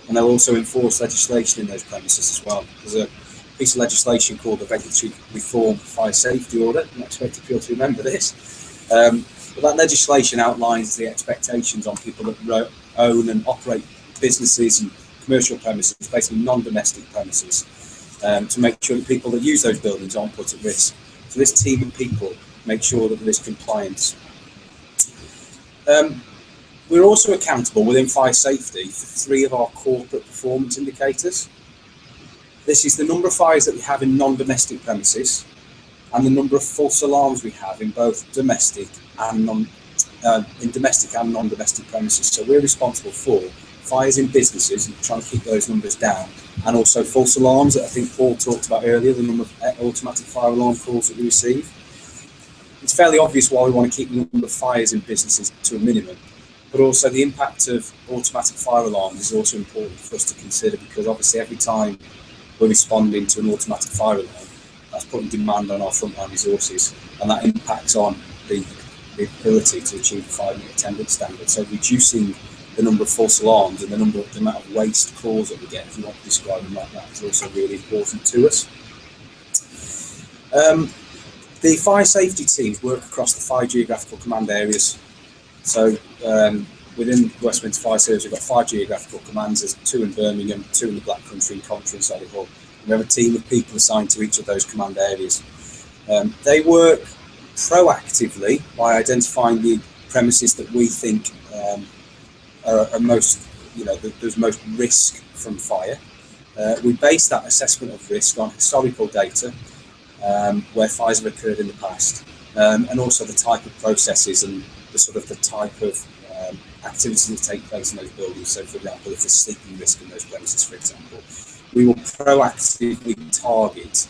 [SPEAKER 11] And they'll also enforce legislation in those premises as well. There's a piece of legislation called the Regulatory Reform Fire Safety Order. I'm not expecting people to remember this. But that legislation outlines the expectations on people that own and operate businesses and commercial premises, basically non-domestic premises, to make sure that people that use those buildings aren't put at risk. So this team of people make sure that there is compliance. We're also accountable within fire safety for 3 of our corporate performance indicators. This is the number of fires that we have in non-domestic premises and the number of false alarms we have in both domestic and non-domestic premises. So we're responsible for fires in businesses and trying to keep those numbers down, and also false alarms that I think Paul talked about earlier, the number of automatic fire alarm calls that we receive. It's fairly obvious why we want to keep the number of fires in businesses to a minimum. But also the impact of automatic fire alarms is also important for us to consider, because obviously every time we're responding to an automatic fire alarm, that's putting demand on our frontline resources, and that impacts on the ability to achieve the 5-minute attendance standard. So reducing the number of false alarms and the amount of waste calls that we get, if you want to describe them like that, is also really important to us. The fire safety teams work across the 5 geographical command areas. So within West Midlands Fire Service, we've got 5 geographical commands. There's 2 in Birmingham, 2 in the Black Country, in Coventry and Solihull. We have a team of people assigned to each of those command areas. They work proactively by identifying the premises that we think are most, there's most risk from fire. We base that assessment of risk on historical data where fires have occurred in the past, and also the type of processes and the type of activities that take place in those buildings. So, for example, if there's sleeping risk in those premises, for example, we will proactively target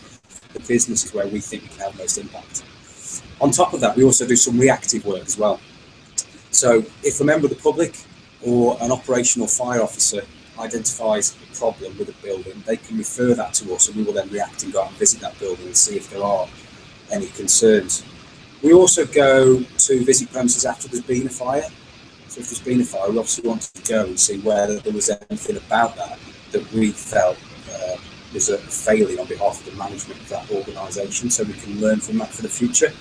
[SPEAKER 11] the businesses where we think we can have most impact. On top of that, we also do some reactive work as well. So if a member of the public or an operational fire officer identifies a problem with a building, they can refer that to us, and we will then react and go out and visit that building and see if there are any concerns. We also go to visit premises after there's been a fire. So if there's been a fire, we obviously want to go and see whether there was anything about that we felt was a failing on behalf of the management of that organisation, so we can learn from that for the future.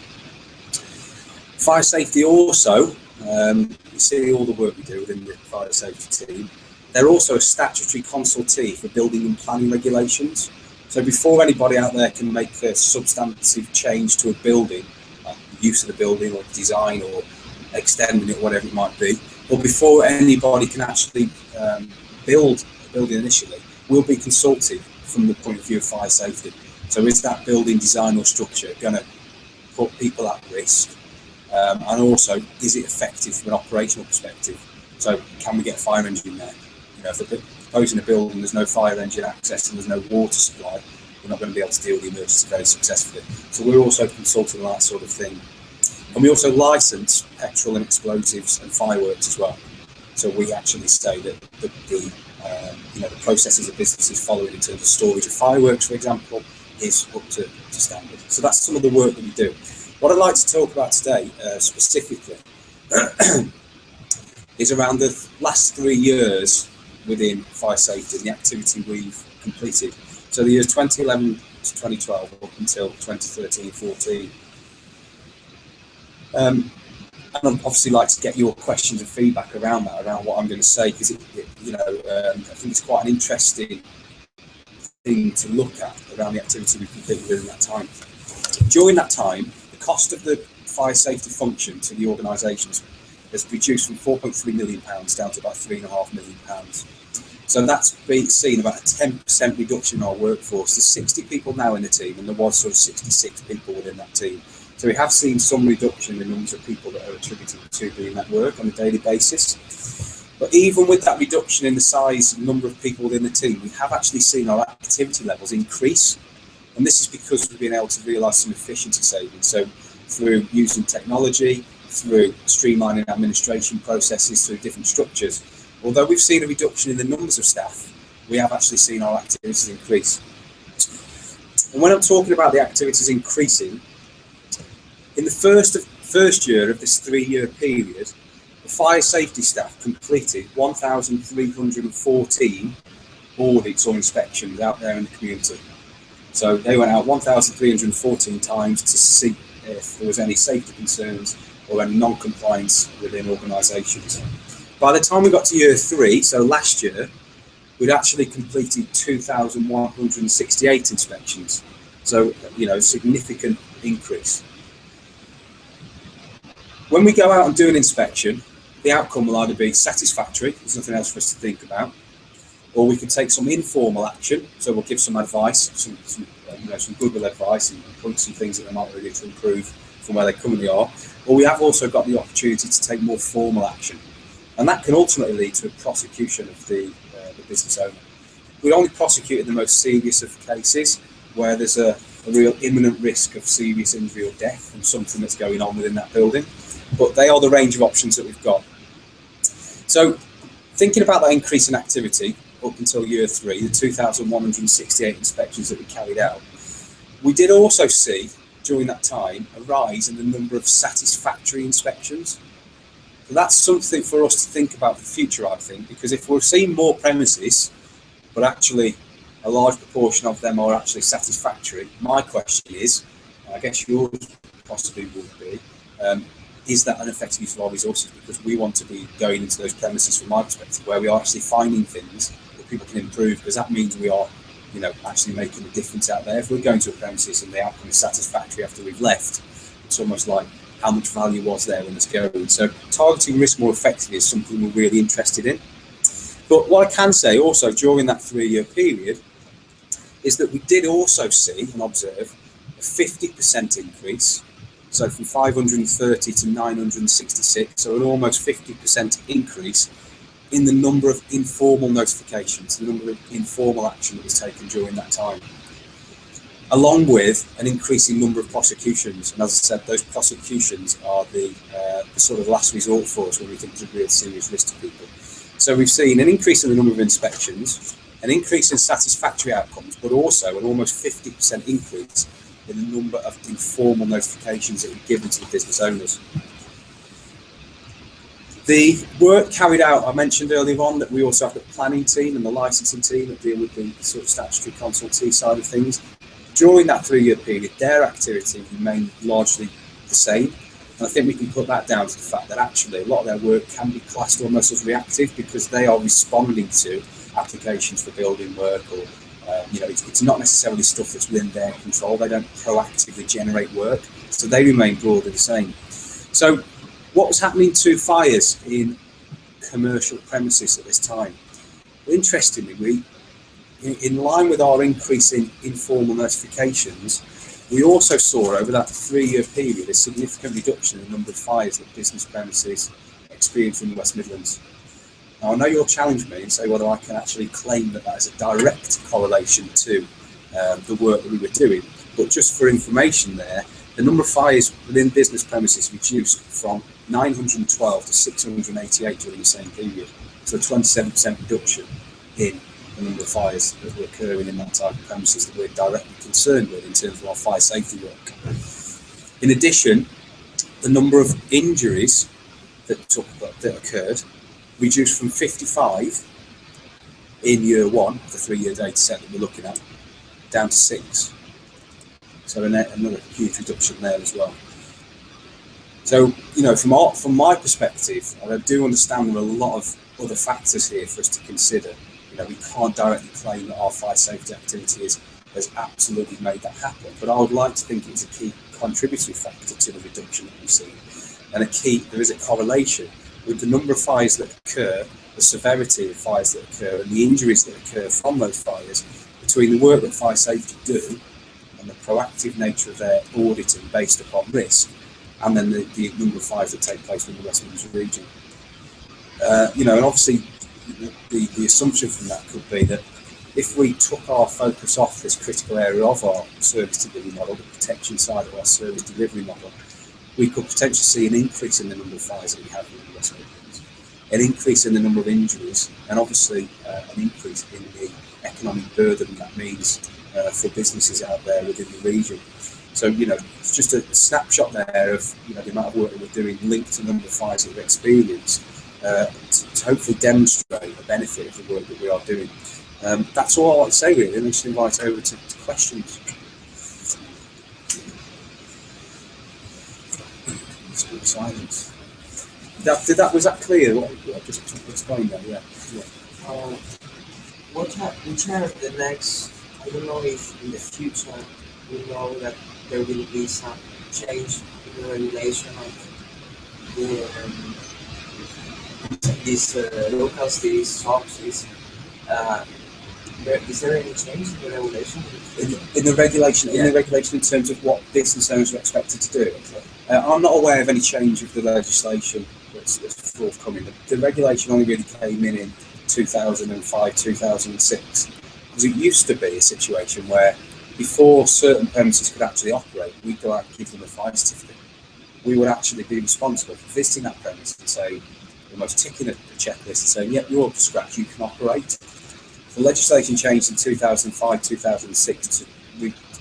[SPEAKER 11] Fire safety also, you see all the work we do within the fire safety team. They're also a statutory consultee for building and planning regulations. So before anybody out there can make a substantive change to a building, like the use of the building or design or extending it, whatever it might be, or before anybody can actually build a building initially, we'll be consulted from the point of view of fire safety. So is that building design or structure going to put people at risk? And also, is it effective from an operational perspective? So can we get a fire engine there? You know, if we're proposing a building, there's no fire engine access and there's no water supply, we're not going to be able to deal with the emergency very successfully. So we're also consulting on that sort of thing. And we also license petrol and explosives and fireworks as well. So we actually say that the processes of businesses following in terms of storage of fireworks, for example, is up to standard. So that's some of the work that we do. What I'd like to talk about today specifically is around the last 3 years within fire safety and the activity we've completed. So the years 2011 to 2012 up until 2013-14. And I'd obviously like to get your questions and feedback around that, around what I'm going to say, because I think it's quite an interesting thing to look at around the activity we completed within that time. During that time, the cost of the fire safety function to the organisations has reduced from £4.3 million down to about £3.5 million. So that's been seen about a 10% reduction in our workforce. There's 60 people now in the team, and there was sort of 66 people within that team. So we have seen some reduction in the numbers of people that are attributed to doing that work on a daily basis. But even with that reduction in the size and number of people within the team, we have actually seen our activity levels increase. And this is because we've been able to realise some efficiency savings. So through using technology, through streamlining administration processes, through different structures. Although we've seen a reduction in the numbers of staff, we have actually seen our activities increase. And when I'm talking about the activities increasing, in the first year of this 3-year period, the fire safety staff completed 1,314 audits or inspections out there in the community. So they went out 1,314 times to see if there was any safety concerns or any non-compliance within organisations. By the time we got to year 3, so last year, we'd actually completed 2,168 inspections. So, significant increase. When we go out and do an inspection, the outcome will either be satisfactory, there's nothing else for us to think about, or we can take some informal action. So we'll give some advice, some goodwill advice, and point some things that they might really do to improve from where they currently are. Or we have also got the opportunity to take more formal action, and that can ultimately lead to a prosecution of the business owner. We only prosecute in the most serious of cases where there's a real imminent risk of serious injury or death from something that's going on within that building. But they are the range of options that we've got. So thinking about that increase in activity up until year 3, the 2,168 inspections that we carried out, we did also see during that time a rise in the number of satisfactory inspections. So that's something for us to think about for the future, I think, because if we're seeing more premises, but actually a large proportion of them are actually satisfactory, my question is, and I guess yours possibly would be, is that an effective use of our resources? Because we want to be going into those premises, from my perspective, where we are actually finding things that people can improve, because that means we are, actually making a difference out there. If we're going to a premises and the outcome is satisfactory after we've left, it's almost like how much value was there when it's going. So targeting risk more effectively is something we're really interested in. But what I can say also during that 3-year period is that we did also see and observe a 50% increase. So from 530 to 966, so an almost 50% increase in the number of informal notifications, the number of informal action that was taken during that time. along with an increasing number of prosecutions. And as I said, those prosecutions are the sort of last resort for us when we think there's a real serious risk to people. So we've seen an increase in the number of inspections, an increase in satisfactory outcomes, but also an almost 50% increase in the number of informal notifications that we've given to the business owners. The work carried out, I mentioned earlier on that we also have the planning team and the licensing team that deal with the sort of statutory consultee side of things. During that 3-year period, their activity remained largely the same. And I think we can put that down to the fact that actually a lot of their work can be classed almost as reactive because they are responding to applications for building work or, it's not necessarily stuff that's within their control. They don't proactively generate work. So they remain broadly the same. So what was happening to fires in commercial premises at this time? Well, interestingly, in line with our increase in informal notifications, we also saw over that 3-year period a significant reduction in the number of fires that business premises experienced in the West Midlands. Now, I know you'll challenge me and say whether I can actually claim that that is a direct correlation to the work that we were doing, but just for information there, the number of fires within business premises reduced from 912 to 688 during the same period, so a 27% reduction in the number of fires that were occurring in that type of premises that we're directly concerned with in terms of our fire safety work. In addition, the number of injuries that occurred reduced from 55 in year 1, the 3-year data set that we're looking at, down to 6. So another huge reduction there as well. So, from my perspective, and I do understand there are a lot of other factors here for us to consider. We can't directly claim that our fire safety activity has absolutely made that happen, but I would like to think it's a key contributory factor to the reduction that we've seen. And there is a correlation with the number of fires that occur, the severity of fires that occur, and the injuries that occur from those fires between the work that fire safety do and the proactive nature of their auditing based upon risk, and then the number of fires that take place in the West Midlands region. And obviously, the assumption from that could be that if we took our focus off this critical area of our service delivery model, the protection side of our service delivery model, we could potentially see an increase in the number of fires that we have in the West Midlands, an increase in the number of injuries, and obviously an increase in the economic burden that means for businesses out there within the region. So, it's just a snapshot there of the amount of work that we're doing linked to the number of fires that we've experienced. To hopefully demonstrate the benefit of the work that we are doing. That's all I want to say really, and just invite over to questions. Silence. Was that clear? What I just explained that? Yeah.
[SPEAKER 3] Which are the next? I don't know if in the future we know that there will be some change in the regulation of these locals, these shops. Is there any change in the regulation?
[SPEAKER 11] In the regulation, in terms of what business owners are expected to do. I'm not aware of any change of the legislation that's forthcoming. The regulation only really came in 2005, 2006, because it used to be a situation where before certain premises could actually operate, we'd go out and give them a fire certificate. We would actually be responsible for visiting that premise and say, almost ticking a checklist and saying, yep, you're up to scratch, you can operate. The legislation changed in 2005, 2006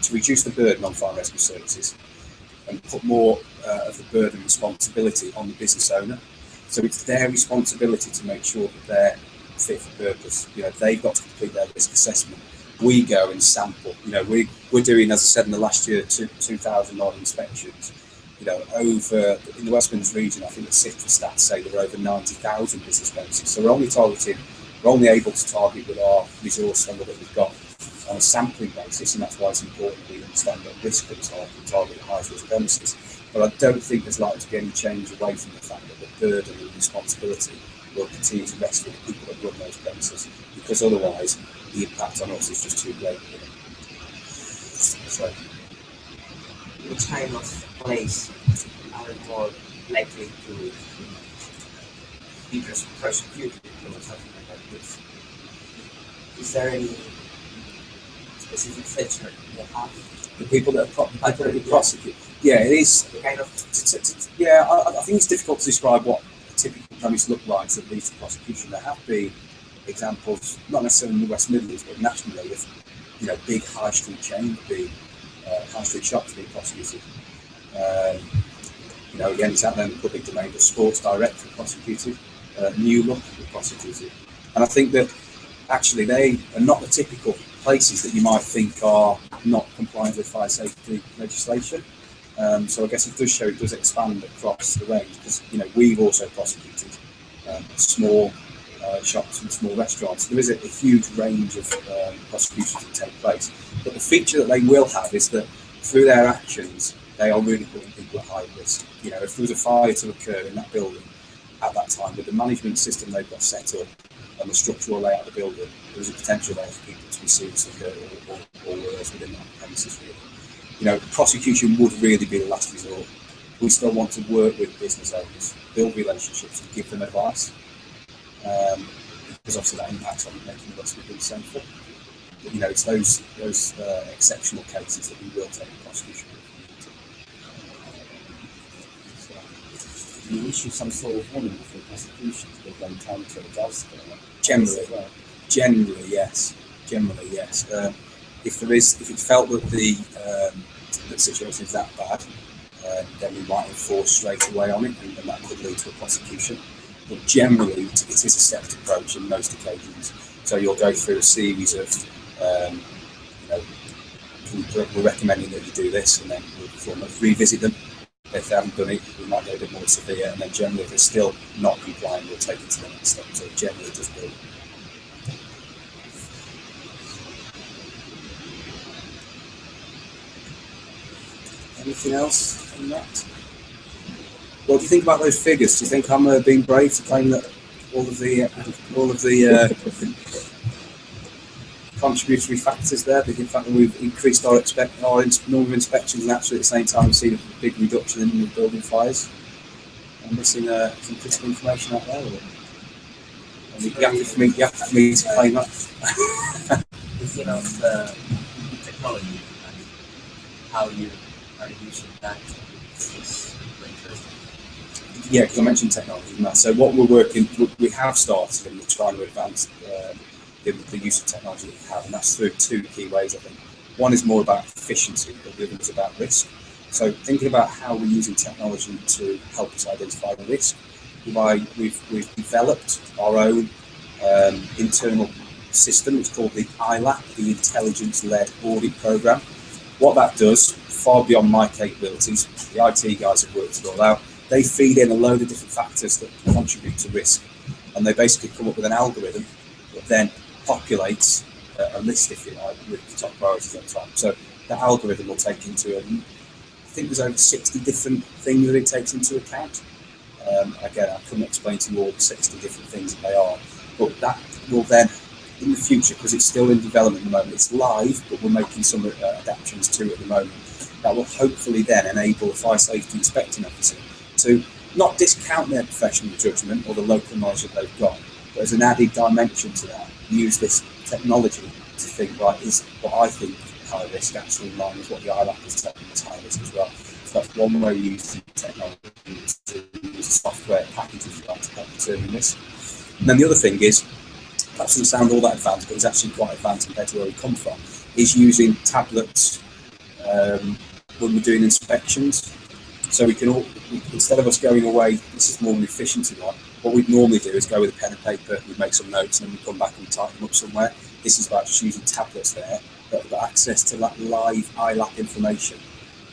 [SPEAKER 11] to reduce the burden on fire rescue services and put more of the burden and responsibility on the business owner. So it's their responsibility to make sure that they're fit for purpose. They've got to complete their risk assessment. We go and sample. We're doing, as I said, in the last year, 2,000 odd inspections. Over in the West Midlands region, I think the CIFRA stats say there are over 90,000 business premises. So we're only able to target with our resource level that we've got on a sampling basis, and that's why it's important that we understand what risk looks like and target the highest risk premises. But I don't think there's likely to be any change away from the fact that the burden and responsibility will continue to rest with the people that run those premises, because otherwise the impact on us is just too great. So,
[SPEAKER 3] which kind of place are more likely to be persecuted for something like this? Is there any specific feature they have?
[SPEAKER 11] The people that we prosecute. Yeah, it is.
[SPEAKER 3] Kind of.
[SPEAKER 11] Yeah, I think it's difficult to describe what a typical premise looks like that leads to prosecution. There have been examples, not necessarily in the West Midlands, but nationally, of big high street chains being high street shops being prosecuted. Again, it's out there in the public domain, but Sports Direct were prosecuted, New Look were prosecuted, and I think that actually they are not the typical places that you might think are not compliant with fire safety legislation. So I guess it does expand across the range, because we've also prosecuted small shops and small restaurants. There is a huge range of prosecutions that take place, but the feature that they will have is that through their actions they are really putting people at high risk. If there was a fire to occur in that building at that time, with the management system they've got set up and the structural layout of the building, there was a potential there for people to be seriously hurt or worse within that premises. Really, prosecution would really be the last resort. We still want to work with business owners, build relationships, and give them advice, because obviously that impacts on making the rest of them safer. But it's those exceptional cases that we will take the prosecution.
[SPEAKER 4] You issue some sort of warning before prosecution to give them time to adjust?
[SPEAKER 11] Generally, yes. If it's felt that the situation is that bad, then we might enforce straight away on it, and that could lead to a prosecution. But generally, it is a stepped approach in most occasions. So you'll go through a series of, we're recommending that you do this, and then we'll revisit them. If they haven't done it, we might go a bit more severe, and then generally, if it's still not compliant, we'll take it to the next step. So generally, just build. Anything else on that? What do you think about those figures? Do you think I'm being brave to claim that all of the contributory factors there, the fact that we've increased our number of inspections and actually at the same time we've seen a big reduction in the building fires? I'm missing some critical information out there. You have for me to claim that.
[SPEAKER 3] Thinking of technology and how you are using that is very interesting.
[SPEAKER 11] Yeah, because I mentioned technology. So what we have started, and we're trying to advance the use of technology that we have, and that's through two key ways, I think. One is more about efficiency, but the other is about risk. So thinking about how we're using technology to help us identify the risk. We've developed our own internal system. It's called the ILAP, the Intelligence-Led Audit Programme. What that does, far beyond my capabilities, the IT guys have worked it all out. They feed in a load of different factors that contribute to risk, and they basically come up with an algorithm that then populates a list, if you like, with the top priorities at the time. So the algorithm will take into, I think there's over 60 different things that it takes into account. Again, I couldn't explain to you all the 60 different things that they are, but that will then, in the future, because it's still in development at the moment, it's live, but we're making some adaptations to it at the moment. That will hopefully then enable a fire safety inspecting officer to not discount their professional judgment or the local knowledge that they've got, but as an added dimension to that, use this technology to think, right, is what I think high risk actually in line with what the ILAP is telling us high risk as well. So that's one way of using technology, to use software packages to help determine this. And then the other thing is, that doesn't sound all that advanced, but it's actually quite advanced compared to where we come from, is using tablets when we're doing inspections. So we can all, instead of us going away, this is more of an efficiency one, what we'd normally do is go with a pen and paper, we'd make some notes, and then we come back and type them up somewhere. This is about just using tablets there that have got access to that live ILAP information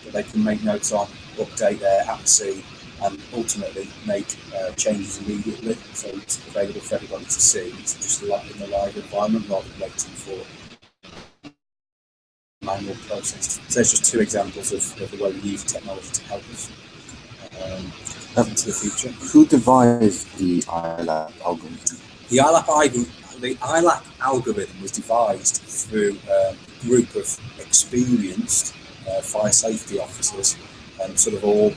[SPEAKER 11] that they can make notes on, update their at the scene, and ultimately make changes immediately. So it's available for everybody to see. It's just like in the live environment rather than waiting for manual process. So there's just two examples of the way we use technology to help us into the future.
[SPEAKER 10] Who devised the ILAP algorithm?
[SPEAKER 11] The ILAP algorithm was devised through a group of experienced fire safety officers, and sort of all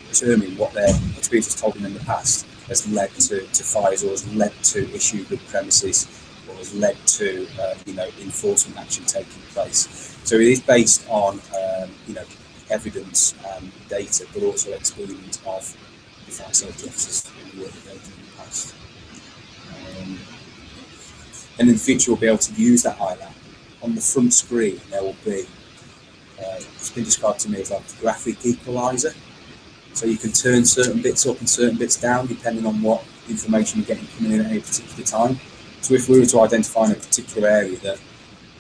[SPEAKER 11] determine what their experience has told them in the past has led to fires, or has led to issues with premises or has led to enforcement action taking place. So it is based on evidence and data, but also experience of the fire safety officers in the work that they've done in the past. And in the future, we'll be able to use that iLab. On the front screen, there will be, it's been described to me as like a graphic equalizer. So you can turn certain bits up and certain bits down depending on what information you're getting coming in at a particular time. So if we were to identify in a particular area that,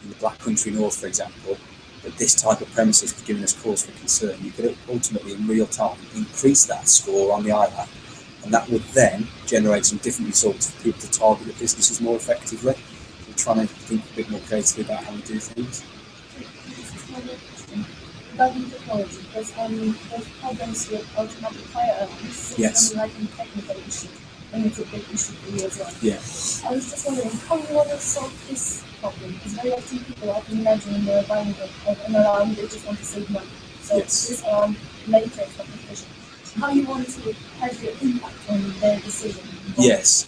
[SPEAKER 11] in the Black Country North, for example, that this type of premises was giving us cause for concern, you could ultimately, in real time, increase that score on the iLab. And that would then generate some different results for people to target the businesses more effectively. We're trying to think a bit more creatively about how we do things.
[SPEAKER 5] Regarding technology, because there's problems with automatic fire alarms.
[SPEAKER 11] Yes.
[SPEAKER 5] Like a technical issue, and it's a big issue for you as well.
[SPEAKER 11] Yeah.
[SPEAKER 5] I was just wondering how you want to solve this problem, because very often people, I can imagine, they're buying an alarm, they just want to save money. So
[SPEAKER 11] Yes.
[SPEAKER 5] this alarm later is not efficient. How you want to have your impact on their decision?
[SPEAKER 11] Yes.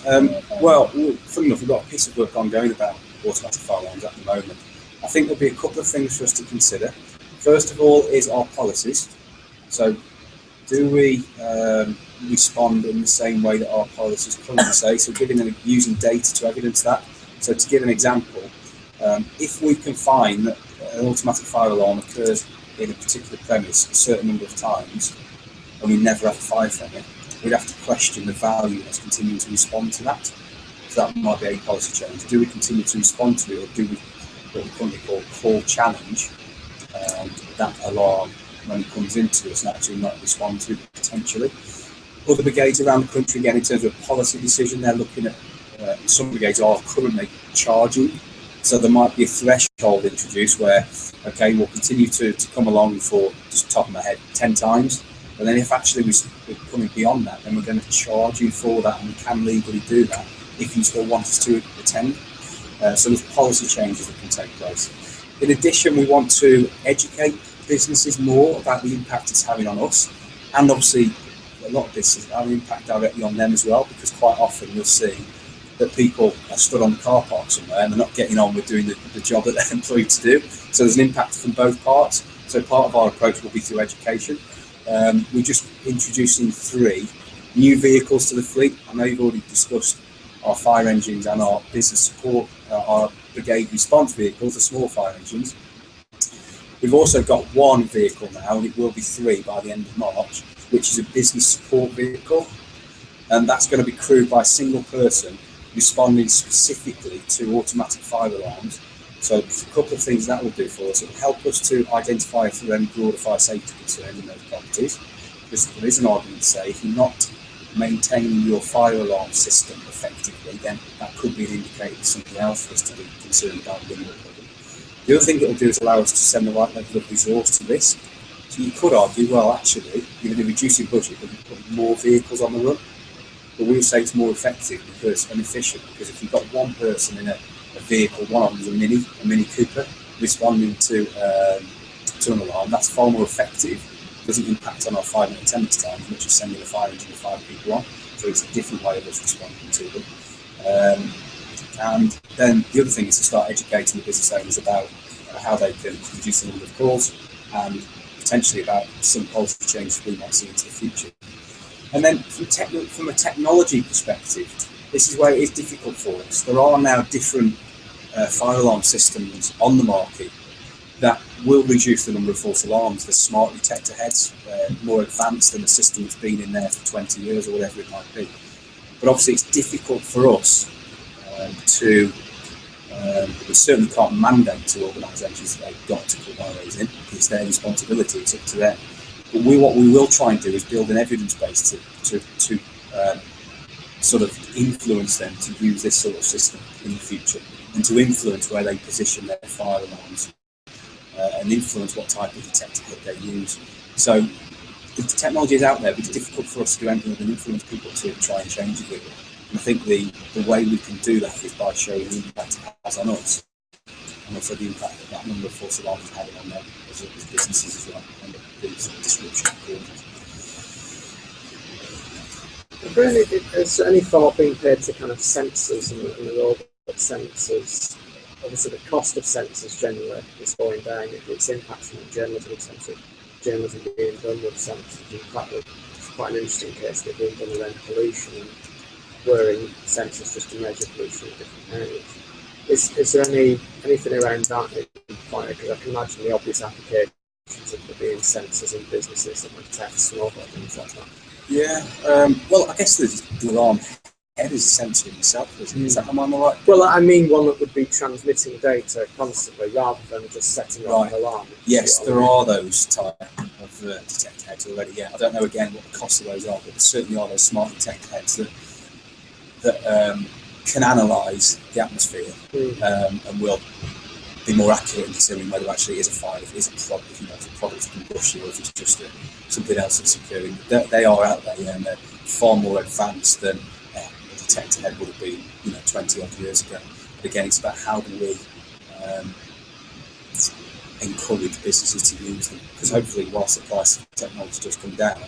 [SPEAKER 11] Well, funny enough, we've got a piece of work ongoing about automatic fire alarms at the moment. I think there'll be a couple of things for us to consider. First of all is our policies. So do we respond in the same way that our policies currently say? So using data to evidence that. So to give an example, if we can find that an automatic fire alarm occurs in a particular premise a certain number of times, and we never have a fire from it, we'd have to question the value that's continuing to respond to that. So that might be a policy change. Do we continue to respond to it, or do we what we currently call challenge that alarm when it comes into us and actually not respond to it potentially? Other brigades around the country, again, in terms of policy decision, they're looking at, some brigades are currently charging. So there might be a threshold introduced where, okay, we'll continue to come along for, just top of my head, 10 times. But then if actually we're coming beyond that, then we're going to charge you for that, and we can legally do that if you still want us to attend. So there's policy changes that can take place. In addition, we want to educate businesses more about the impact it's having on us, and obviously a lot of businesses have an impact directly on them as well, because quite often you'll see that people are stood on the car park somewhere and they're not getting on with doing the job that they're employed to do. So there's an impact from both parts. So part of our approach will be through education. We're just introducing 3 new vehicles to the fleet. I know you've already discussed our fire engines and our business support, our brigade response vehicles, the small fire engines. We've also got 1 vehicle now, and it will be 3 by the end of March, which is a business support vehicle. And that's going to be crewed by a single person responding specifically to automatic fire alarms. So there's a couple of things that will do for us. It will help us to identify if there are any broader fire safety concerns in those properties. Because there is an argument to say if you're not maintaining your fire alarm system effectively, then that could be an indicator of something else for us to be concerned about within the problem. The other thing it will do is allow us to send the right level of resource to this. So you could argue, well, actually, you're going to reduce your budget, but you're putting more vehicles on the run. But we'll say it's more effective and efficient, because if you've got 1 person in a vehicle, one of them is a Mini Cooper, responding to an alarm, that's far more effective. Doesn't impact on our 5-minute attendance time as much as sending a fire engine with 5 people on. So it's a different way of us responding to them. And then the other thing is to start educating the business owners about how they can reduce the number of calls, and potentially about some policy changes we might see into the future. And then from a technology perspective, this is where it is difficult for us. There are now different fire alarm systems on the market that will reduce the number of false alarms. The smart detector heads, more advanced than a system that's been in there for 20 years or whatever it might be. But obviously it's difficult for us we certainly can't mandate to organisations that they've got to put wires in. It's their responsibility, it's up to them. But what we will try and do is build an evidence base to sort of influence them to use this sort of system in the future, and to influence where they position their fire alarms, and influence what type of detector head they use. So the technology is out there, but it's difficult for us to do anything than influence people to try and change it with it. And I think the way we can do that is by showing the impact it has on us, and also the impact that number of false alarms is having on them as businesses as well, and the disruption causes.
[SPEAKER 9] Is there any thought being paid to kind of sensors and the robots sensors, obviously the cost of sensors generally is going down. It's impacting on journalism in terms of journalism being done with sensors. In fact, it's quite an interesting case they've been done around pollution and wearing sensors just to measure pollution in different areas. Is there anything around that in fire? Because I can imagine the obvious applications of there being sensors in businesses that might test and all that, things like that.
[SPEAKER 11] Yeah, well, I guess the alarm head is a sensor in itself, isn't it? Is that, am I right?
[SPEAKER 9] Well, I mean one that would be transmitting data constantly rather than just setting off an alarm.
[SPEAKER 11] Yes, there are those type of detector heads already. Yeah, I don't know again what the cost of those are, but there certainly are those smart detector heads that can analyse the atmosphere and will be more accurate in determining whether actually it is a fire, if it is a product, if it's a product of combustion, or if it's just something else that's occurring. They are out there, yeah, and they're far more advanced than a detector head would have been, 20 odd years ago. But again, it's about how do we encourage businesses to use them, because hopefully, whilst the price of technology does come down,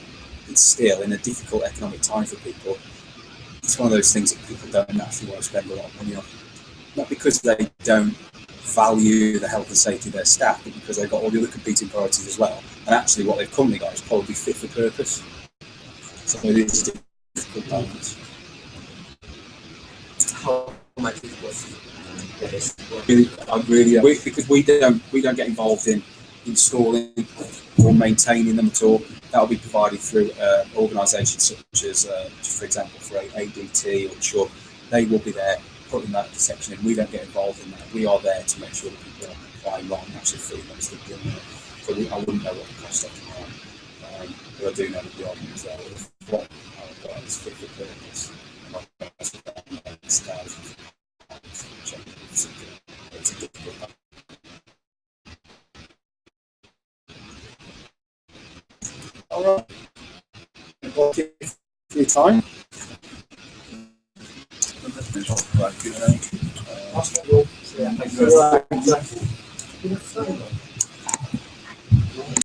[SPEAKER 11] it's still in a difficult economic time for people. It's one of those things that people don't naturally want to spend a lot of money on, not because they don't value the health and safety of their staff, but because they've got all the other competing priorities as well. And actually what they've currently got is probably fit for purpose. So it is a difficult balance.
[SPEAKER 3] How much it was?
[SPEAKER 11] Because we don't get involved in installing or maintaining them at all. That will be provided through organisations such as, for example, for ADT or CHUB. They will be there putting that detection in. We don't get involved in that. We are there to make sure that people are complying right and actually fitting those things in there. So I wouldn't know what the cost of them are. But I do know that the argument is there. What I've got is fit for purpose. And I've got thousands of pounds. It's a difficult. All right. Well, thank you for your time.
[SPEAKER 10] Right, good.
[SPEAKER 9] Thank you very much.